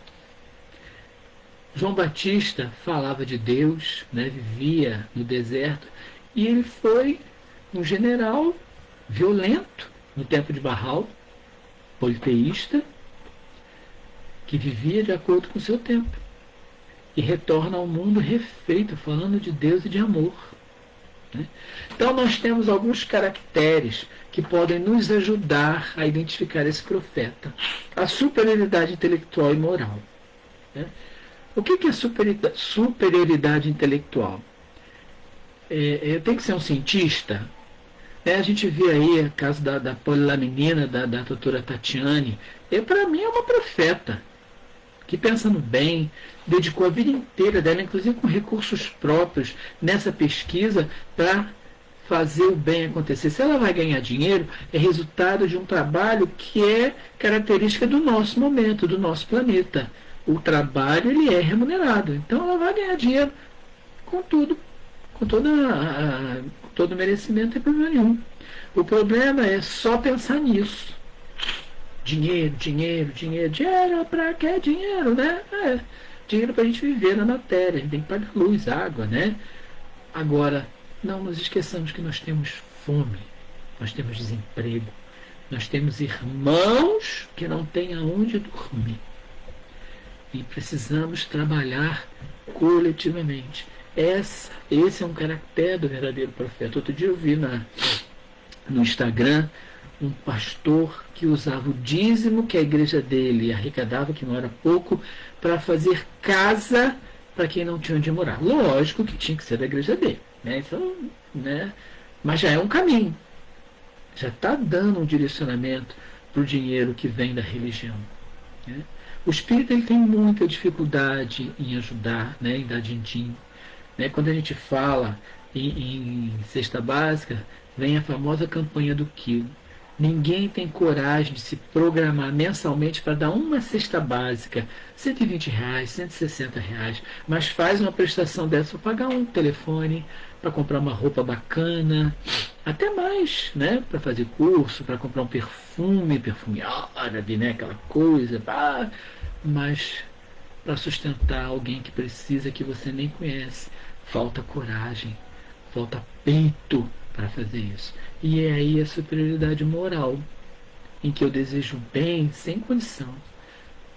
João Batista falava de Deus, né? Vivia no deserto, e ele foi um general violento no tempo de Baal, politeísta, que vivia de acordo com o seu tempo. E retorna ao mundo refeito, falando de Deus e de amor. Né? Então nós temos alguns caracteres que podem nos ajudar a identificar esse profeta. A superioridade intelectual e moral. Né? O que é superioridade intelectual? Eu tenho que ser um cientista? A gente vê aí o caso da polilaminina, da doutora Tatiane. Para mim é uma profeta que pensa no bem, dedicou a vida inteira dela, inclusive com recursos próprios, nessa pesquisa para fazer o bem acontecer. Se ela vai ganhar dinheiro, é resultado de um trabalho que é característica do nosso momento, do nosso planeta. O trabalho ele é remunerado, então ela vai ganhar dinheiro com tudo, com todo merecimento, não tem problema nenhum. O problema é só pensar nisso. Dinheiro para que dinheiro, né? Dinheiro para a gente viver na matéria, a gente tem que pagar luz, água, né? Agora, não nos esqueçamos que nós temos fome, nós temos desemprego, nós temos irmãos que não têm aonde dormir. E precisamos trabalhar coletivamente. Esse é um caractere do verdadeiro profeta. Outro dia eu vi no Instagram um pastor que usava o dízimo que a igreja dele arrecadava, que não era pouco, para fazer casa para quem não tinha onde morar. Lógico que tinha que ser da igreja dele. Né? Então, né? Mas já é um caminho. Já está dando um direcionamento para o dinheiro que vem da religião. Né? O espírito ele tem muita dificuldade em ajudar, né? Em dar din-din. Né? Quando a gente fala em cesta básica, vem a famosa campanha do quilo. Ninguém tem coragem de se programar mensalmente para dar uma cesta básica, R$120, R$160, mas faz uma prestação dessa para pagar um telefone, para comprar uma roupa bacana, até mais, né? Para fazer curso, para comprar um perfume árabe, né? Aquela coisa, mas para sustentar alguém que precisa, que você nem conhece, falta coragem, falta peito para fazer isso. E é aí a superioridade moral, em que eu desejo bem sem condição.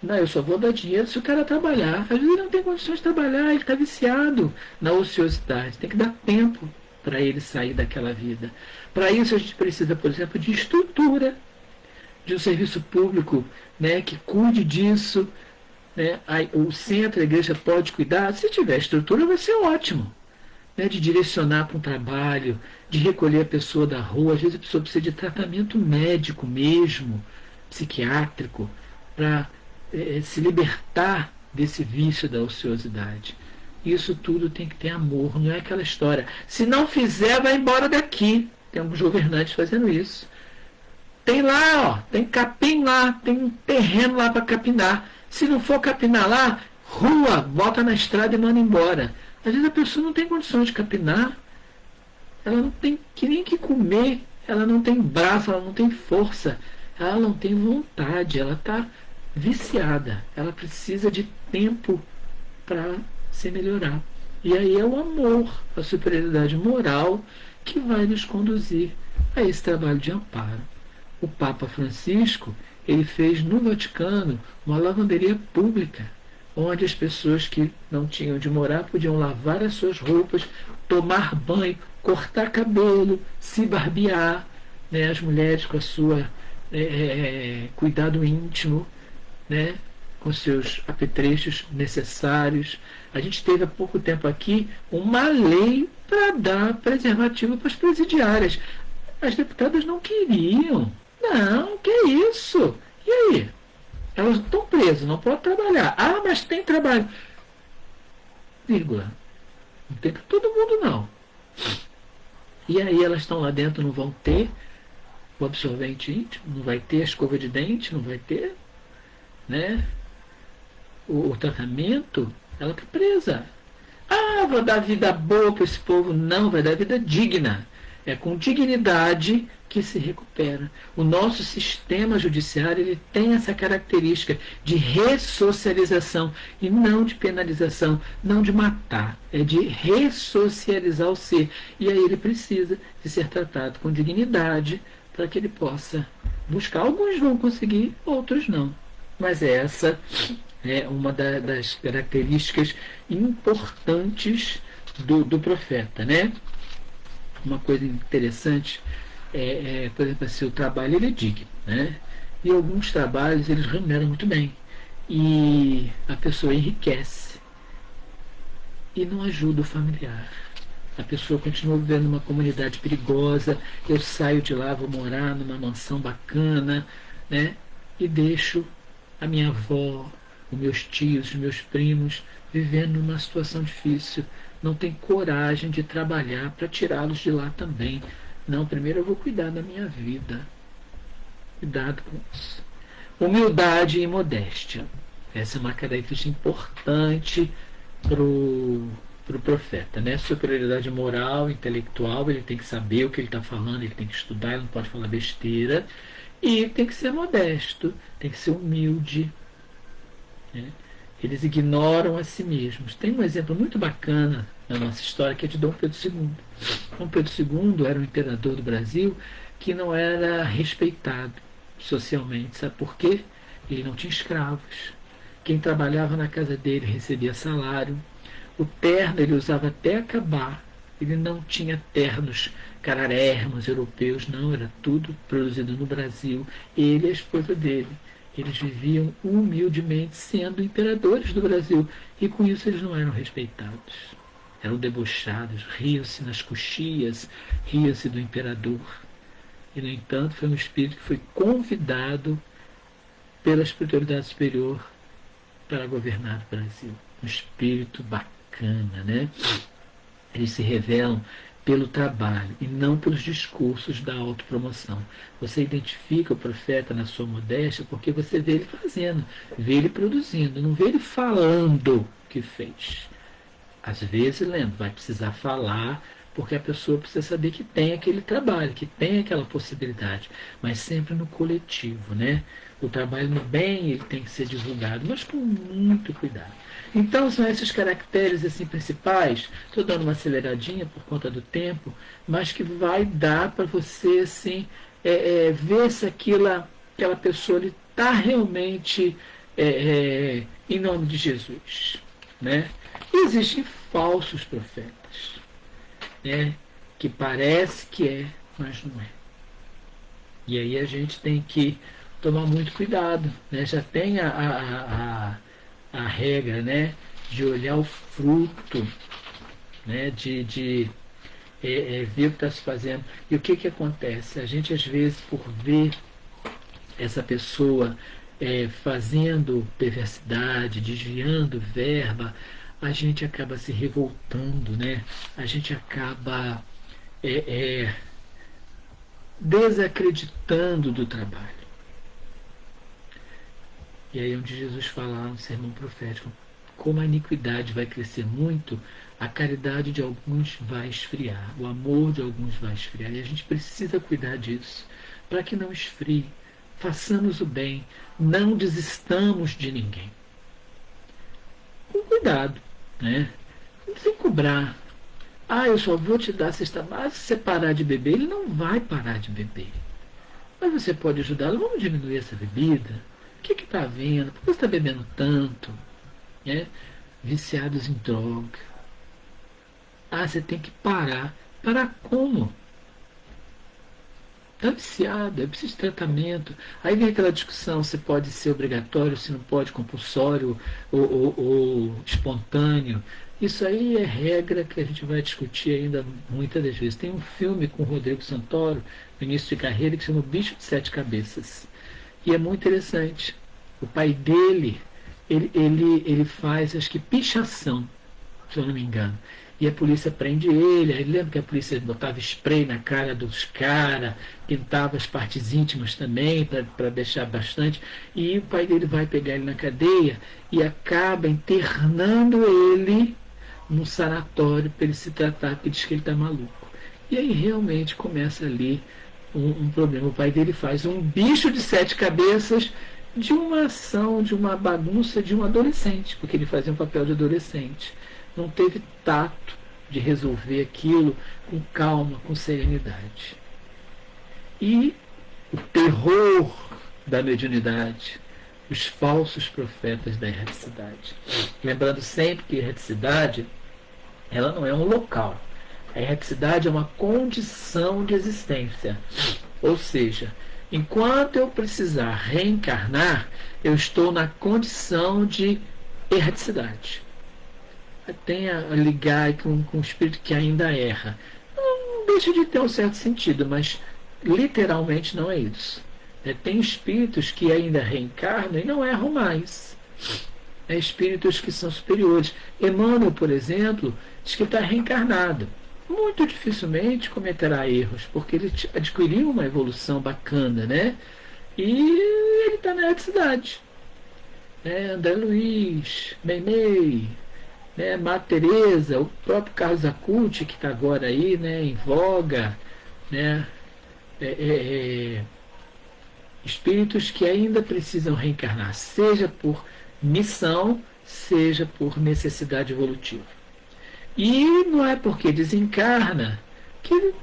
Não, eu só vou dar dinheiro se o cara trabalhar. Às vezes ele não tem condições de trabalhar, ele está viciado na ociosidade. Tem que dar tempo para ele sair daquela vida. Para isso a gente precisa, por exemplo, de estrutura, de um serviço público, né, que cuide disso. Né? O centro, a igreja pode cuidar. Se tiver estrutura, vai ser ótimo. Né, de direcionar para um trabalho, de recolher a pessoa da rua. Às vezes a pessoa precisa de tratamento médico mesmo, psiquiátrico, para se libertar desse vício da ociosidade. Isso tudo tem que ter amor, não é aquela história. Se não fizer, vai embora daqui. Tem alguns governantes fazendo isso. Tem lá, tem capim lá, tem um terreno lá para capinar. Se não for capinar lá, rua, bota na estrada e manda embora. Às vezes a pessoa não tem condições de capinar, ela não tem nem que comer, ela não tem braço, ela não tem força, ela não tem vontade, ela está viciada, ela precisa de tempo para se melhorar. E aí é o amor, a superioridade moral que vai nos conduzir a esse trabalho de amparo. O Papa Francisco, ele fez no Vaticano uma lavanderia pública, onde as pessoas que não tinham de morar podiam lavar as suas roupas, tomar banho, cortar cabelo, se barbear, né? As mulheres com a sua cuidado íntimo, né? Com seus apetrechos necessários. A gente teve há pouco tempo aqui uma lei para dar preservativo para as presidiárias. As deputadas não queriam. Não, que isso? E aí? Elas estão presas, não podem trabalhar. Ah, mas tem trabalho. Vírgula. Não tem para todo mundo, não. E aí elas estão lá dentro, não vão ter o absorvente íntimo, não vai ter a escova de dente, não vai ter, né? O tratamento. Ela está presa. Ah, vou dar vida boa para esse povo. Não, vai dar vida digna. É com dignidade que se recupera. O nosso sistema judiciário ele tem essa característica de ressocialização e não de penalização, não de matar, é de ressocializar o ser. E aí ele precisa de ser tratado com dignidade para que ele possa buscar. Alguns vão conseguir, outros não. Mas essa é uma das características importantes do profeta, né? Uma coisa interessante por exemplo, assim, o trabalho ele é digno, né? E alguns trabalhos eles remuneram muito bem e a pessoa enriquece e não ajuda o familiar. A pessoa continua vivendo numa comunidade perigosa. Eu saio de lá, vou morar numa mansão bacana, né? E deixo a minha avó, os meus tios, os meus primos vivendo numa situação difícil. Não tem coragem de trabalhar para tirá-los de lá também. Não, primeiro eu vou cuidar da minha vida. Cuidado com isso. Humildade e modéstia. Essa é uma característica importante para o profeta, né? Superioridade moral, intelectual, ele tem que saber o que ele está falando, ele tem que estudar, ele não pode falar besteira. E tem que ser modesto, tem que ser humilde, né? Eles ignoram a si mesmos. Tem um exemplo muito bacana na nossa história que é de Dom Pedro II. Dom Pedro II era um imperador do Brasil que não era respeitado socialmente. Sabe por quê? Ele não tinha escravos. Quem trabalhava na casa dele recebia salário. O terno ele usava até acabar. Ele não tinha ternos cararérrimos europeus, não. Era tudo produzido no Brasil. Ele e a esposa dele. Eles viviam humildemente sendo imperadores do Brasil. E com isso eles não eram respeitados. Eram debochados, riam-se nas coxias, riam-se do imperador. E, no entanto, foi um espírito que foi convidado pela espiritualidade superior para governar o Brasil. Um espírito bacana, né? Eles se revelam pelo trabalho e não pelos discursos da autopromoção. Você identifica o profeta na sua modéstia porque você vê ele fazendo, vê ele produzindo, não vê ele falando o que fez. Às vezes, lembra, vai precisar falar porque a pessoa precisa saber que tem aquele trabalho, que tem aquela possibilidade, mas sempre no coletivo, né? O trabalho no bem ele tem que ser divulgado, mas com muito cuidado. Então são esses caracteres assim, principais. Estou dando uma aceleradinha por conta do tempo, mas que vai dar para você assim, ver se aquela pessoa está realmente em nome de Jesus. Né? E existem falsos profetas, né? Que parece que é, mas não é. E aí a gente tem que tomar muito cuidado. Né? Já tem a regra, né, de olhar o fruto, né, de ver o que está se fazendo. E o que acontece? A gente, às vezes, por ver essa pessoa fazendo perversidade, desviando verba, a gente acaba se revoltando, né? A gente acaba desacreditando do trabalho. E aí é onde Jesus fala no sermão profético, como a iniquidade vai crescer muito, a caridade de alguns vai esfriar, o amor de alguns vai esfriar. E a gente precisa cuidar disso, para que não esfrie. Façamos o bem, não desistamos de ninguém. Com cuidado, né? Sem cobrar. Ah, eu só vou te dar a cesta básica se você parar de beber. Ele não vai parar de beber. Mas você pode ajudá-lo. Vamos diminuir essa bebida? O que está havendo? Por que você está bebendo tanto? Né? Viciados em droga. Ah, você tem que parar. Parar como? Está viciado, é preciso de tratamento. Aí vem aquela discussão se pode ser obrigatório, se não pode, compulsório ou espontâneo. Isso aí é regra que a gente vai discutir ainda muitas das vezes. Tem um filme com o Rodrigo Santoro, no início de carreira, que se chama O Bicho de Sete Cabeças. E é muito interessante. O pai dele, ele faz, acho que pichação, se eu não me engano. e a polícia prende ele. Aí lembra que a polícia botava spray na cara dos caras, pintava as partes íntimas também, para deixar bastante. E o pai dele vai pegar ele na cadeia e acaba internando ele num sanatório para ele se tratar, porque diz que ele está maluco. E aí realmente começa ali um problema. O pai dele faz um bicho de 7 cabeças de uma ação, de uma bagunça de um adolescente, porque ele fazia um papel de adolescente. Não teve tato de resolver aquilo com calma, com serenidade. E o terror da mediunidade, os falsos profetas da erraticidade. Lembrando sempre que a erraticidade, ela não é um local. A erraticidade é uma condição de existência. Ou seja, enquanto eu precisar reencarnar, eu estou na condição de erraticidade. Tem a ligar com o espírito que ainda erra. Não deixa de ter um certo sentido, mas literalmente não é isso. Tem espíritos que ainda reencarnam e não erram mais. Espíritos que são superiores. Emmanuel, por exemplo, diz que está reencarnado. Muito dificilmente cometerá erros, porque ele adquiriu uma evolução bacana, né? E ele está na erraticidade. André Luiz, Meimei, Madre Teresa, o próprio Carlos Acuti, que está agora aí, em voga, né? Espíritos que ainda precisam reencarnar, seja por missão, seja por necessidade evolutiva. E não é porque desencarna que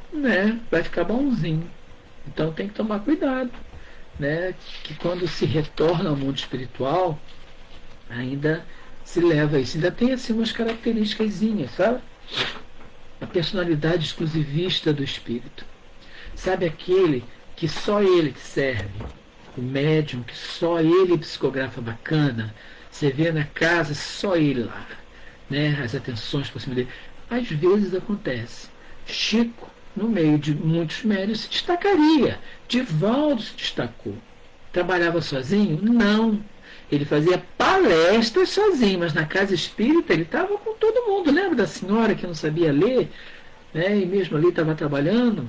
vai ficar bonzinho. Então tem que tomar cuidado, que quando se retorna ao mundo espiritual, ainda se leva a isso. Ainda tem assim umas características, sabe? A personalidade exclusivista do espírito. Sabe aquele que só ele serve? O médium que só ele psicografa bacana. Você vê na casa só ele lá. As atenções por cima dele. Às vezes acontece. Chico, no meio de muitos médiuns, se destacaria. Divaldo se destacou. Trabalhava sozinho? Não. Ele fazia palestras sozinho, mas na casa espírita ele estava com todo mundo. Lembra da senhora que não sabia ler? E mesmo ali estava trabalhando?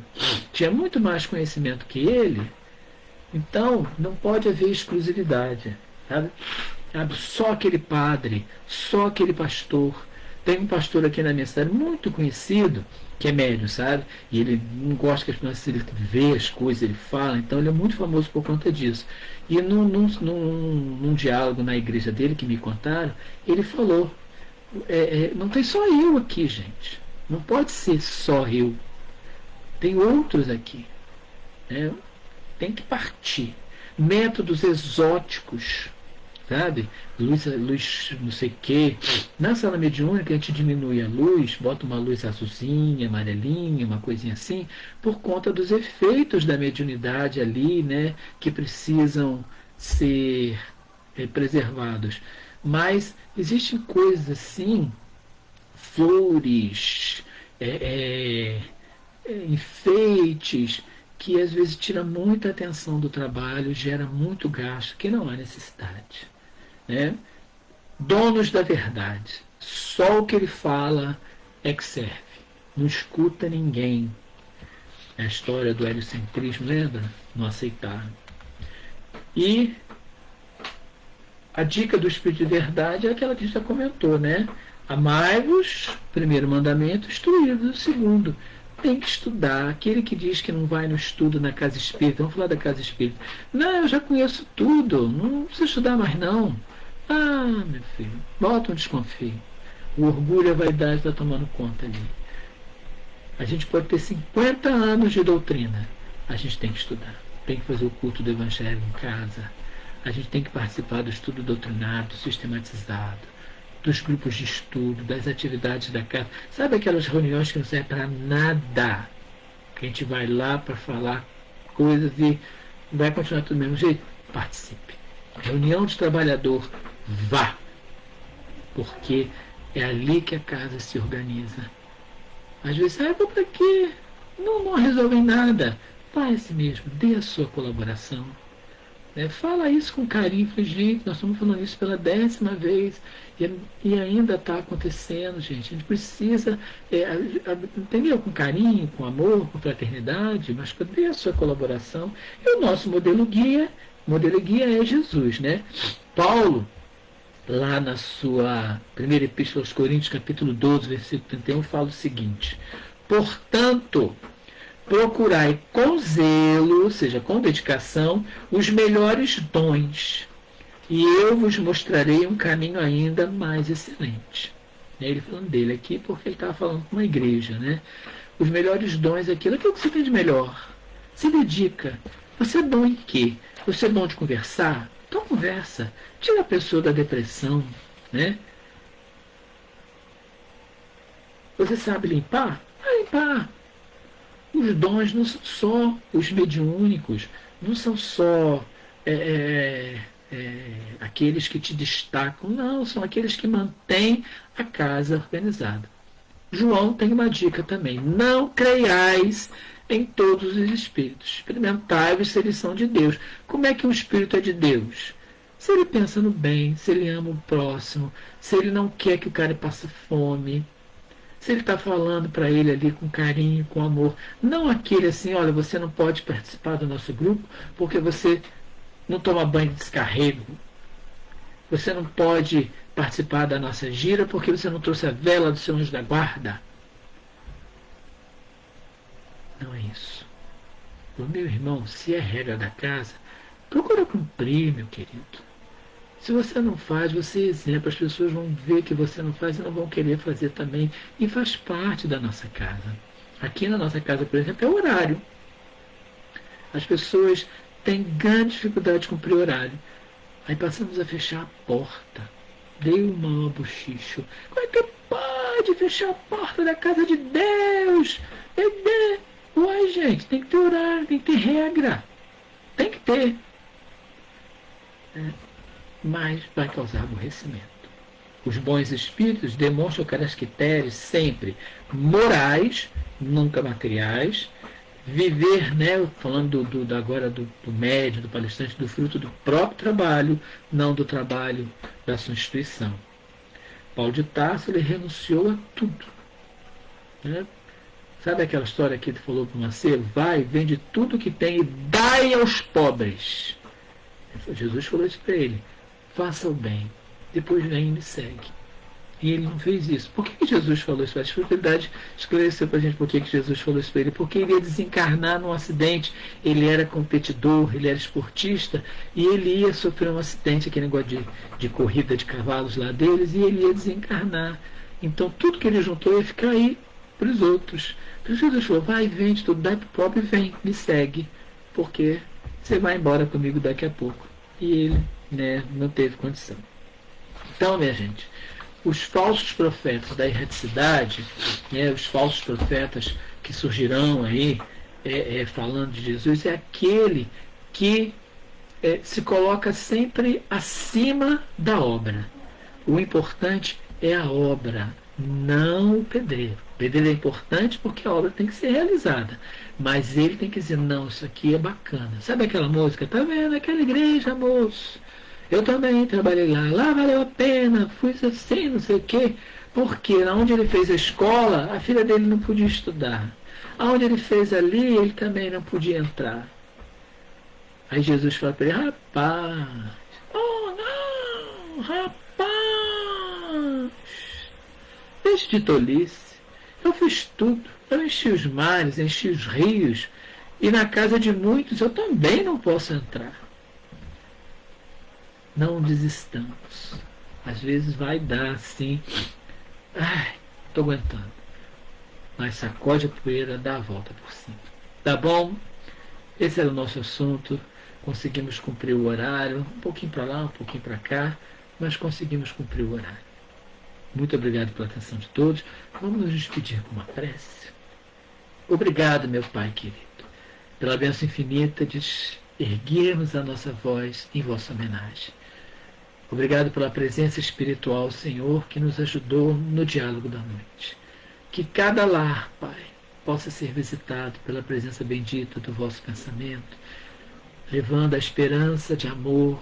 Tinha muito mais conhecimento que ele. Então, não pode haver exclusividade. Sabe? Só aquele padre, só aquele pastor. Tem um pastor aqui na minha cidade muito conhecido, que é médium, sabe? E ele não gosta que as pessoas, ele vê as coisas, ele fala, então ele é muito famoso por conta disso. E num diálogo na igreja dele, que me contaram, ele falou, não tem só eu aqui, gente. Não pode ser só eu. Tem outros aqui. Tem que partir. Métodos exóticos, sabe? Luz não sei o quê. Na sala mediúnica a gente diminui a luz, bota uma luz azulzinha, amarelinha, uma coisinha assim, por conta dos efeitos da mediunidade ali, que precisam ser preservados. Mas existem coisas assim, flores, enfeites, que às vezes tira muita atenção do trabalho, gera muito gasto, que não há necessidade. Donos da verdade, só o que ele fala é que serve, não escuta ninguém. A história do heliocentrismo, lembra? Não aceitaram. E a dica do Espírito de Verdade é aquela que a gente já comentou, Amai-vos, primeiro mandamento, instruí-vos, o segundo. Tem que estudar. Aquele que diz que não vai no estudo na casa espírita, vamos falar da casa espírita. Não, eu já conheço tudo, não preciso estudar mais não. Ah, meu filho, bota um desconfio. O orgulho e a vaidade está tomando conta ali. A gente pode ter 50 anos de doutrina. A gente tem que estudar. Tem que fazer o culto do evangelho em casa. A gente tem que participar do estudo doutrinado, sistematizado, dos grupos de estudo, das atividades da casa. Sabe aquelas reuniões que não servem para nada? Que a gente vai lá para falar coisas e vai continuar tudo do mesmo jeito? Participe. Reunião de trabalhador, vá. Porque é ali que a casa se organiza. Às vezes, vou para quê? Não resolvem nada. Vai assim mesmo, dê a sua colaboração. né? Fala isso com carinho, fala, gente, nós estamos falando isso pela 10ª vez e ainda está acontecendo, gente. A gente precisa, entendeu? Com carinho, com amor, com fraternidade, mas cadê a sua colaboração? E o nosso modelo guia é Jesus, né? Paulo, lá na sua primeira epístola aos Coríntios, capítulo 12, versículo 31, fala o seguinte: portanto, procurai com zelo, ou seja, com dedicação, os melhores dons, e eu vos mostrarei um caminho ainda mais excelente. Ele falando dele aqui porque ele estava falando com uma igreja, né? Os melhores dons, aquilo que você tem de melhor. Se dedica. Você é bom em quê? Você é bom de conversar? Então conversa. Tira a pessoa da depressão, né? Você sabe limpar? Vai limpar. Os dons não são só os mediúnicos, não são só aqueles que te destacam, não, são aqueles que mantêm a casa organizada. João tem uma dica também: não creiais em todos os espíritos, experimentai-os se eles são de Deus. Como é que um espírito é de Deus? Se ele pensa no bem, se ele ama o próximo, se ele não quer que o cara passe fome, se ele está falando para ele ali com carinho, com amor. Não aquele assim, olha, você não pode participar do nosso grupo porque você não toma banho de descarrego. Você não pode participar da nossa gira porque você não trouxe a vela do seu anjo da guarda. Não é isso. O meu irmão, se é regra da casa, procura cumprir, meu querido. Se você não faz, você é exemplo. As pessoas vão ver que você não faz e não vão querer fazer também. E faz parte da nossa casa. Aqui na nossa casa, por exemplo, é o horário. As pessoas têm grande dificuldade de cumprir o horário. Aí passamos a fechar a porta. Dei um mau bochicho. Como é que pode fechar a porta da casa de Deus? Uai, gente, tem que ter horário, tem que ter regra. Tem que ter. Mas vai causar aborrecimento. Os bons espíritos demonstram caracteres sempre morais, nunca materiais. Viver, né, falando agora do médium, do palestrante, do fruto do próprio trabalho, não do trabalho da sua instituição. Paulo de Tarso, ele renunciou a tudo. Né? Sabe aquela história que ele falou para o Macedo? Vai, vende tudo que tem e dai aos pobres. Jesus falou isso para ele: faça o bem, depois vem e me segue. E ele não fez isso. Por que Jesus falou isso para ele? A espiritualidade esclareceu para a gente por que Jesus falou isso para ele. Porque ele ia desencarnar num acidente. Ele era competidor, ele era esportista, e ele ia sofrer um acidente, aquele negócio de corrida de cavalos lá deles, e ele ia desencarnar. Então tudo que ele juntou ia ficar aí para os outros. Então Jesus falou: vai, vende tudo, dá para o pobre e vem, me segue, porque você vai embora comigo daqui a pouco. E ele, né, não teve condição. Então, minha gente, os falsos profetas da erraticidade, né, os falsos profetas que surgirão aí falando de Jesus, é aquele que se coloca sempre acima da obra. O importante é a obra, não o pedreiro. O pedreiro é importante porque a obra tem que ser realizada, mas ele tem que dizer: não, isso aqui é bacana. Sabe aquela música? Tá vendo aquela igreja, moço? Eu também trabalhei lá valeu a pena, fui assim, não sei o quê. Porque onde ele fez a escola, a filha dele não podia estudar. Onde ele fez ali, ele também não podia entrar. Aí Jesus fala para ele: rapaz, oh não, rapaz, deixe de tolice. Eu fiz tudo, eu enchi os mares, enchi os rios, e na casa de muitos eu também não posso entrar. Não desistamos. Às vezes vai dar assim, ai, estou aguentando. Mas sacode a poeira, dá a volta por cima. Tá bom? Esse era o nosso assunto. Conseguimos cumprir o horário, um pouquinho para lá, um pouquinho para cá, mas conseguimos cumprir o horário. Muito obrigado pela atenção de todos. Vamos nos despedir com uma prece. Obrigado, meu Pai querido, pela bênção infinita de erguermos a nossa voz em vossa homenagem. Obrigado pela presença espiritual, Senhor, que nos ajudou no diálogo da noite. Que cada lar, Pai, possa ser visitado pela presença bendita do vosso pensamento. levando a esperança de amor,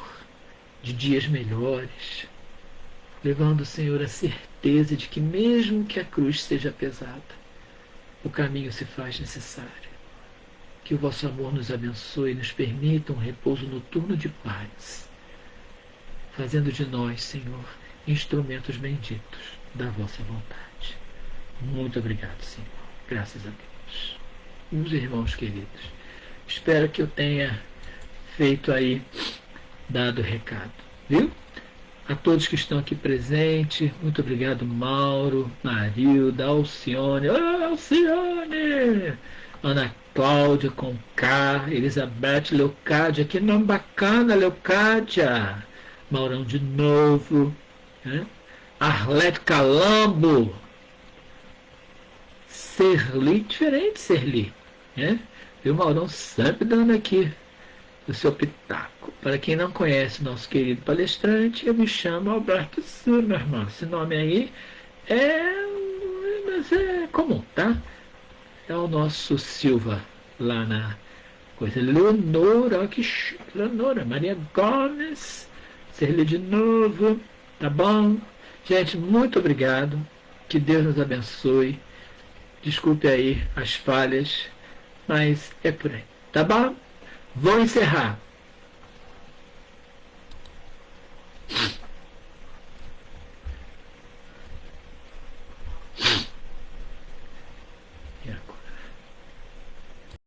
de dias melhores, levando, Senhor, a certeza de que mesmo que a cruz seja pesada, o caminho se faz necessário. Que o vosso amor nos abençoe e nos permita um repouso noturno de paz, fazendo de nós, Senhor, instrumentos benditos da vossa vontade. Muito obrigado, Senhor. Graças a Deus. Meus irmãos queridos, espero que eu tenha feito aí, dado o recado, viu? A todos que estão aqui presentes, muito obrigado, Mauro, Marilda, Alcione, Alcione, Ana Cláudia com K, Elizabeth, Leocádia, que nome bacana, Leocádia, Maurão de novo, né? Arlete Calambo, Serli, diferente Serli, né? E o Maurão sempre dando aqui o seu pitaco. Para quem não conhece nosso querido palestrante, eu me chamo Alberto Sur, meu irmão. Esse nome aí mas é comum, tá? É o nosso Silva, lá na coisa. Leonora, que chique, Leonora. Maria Gomes, Serli de novo, tá bom? Gente, muito obrigado. Que Deus nos abençoe. Desculpe aí as falhas, mas é por aí, tá bom? Vou encerrar.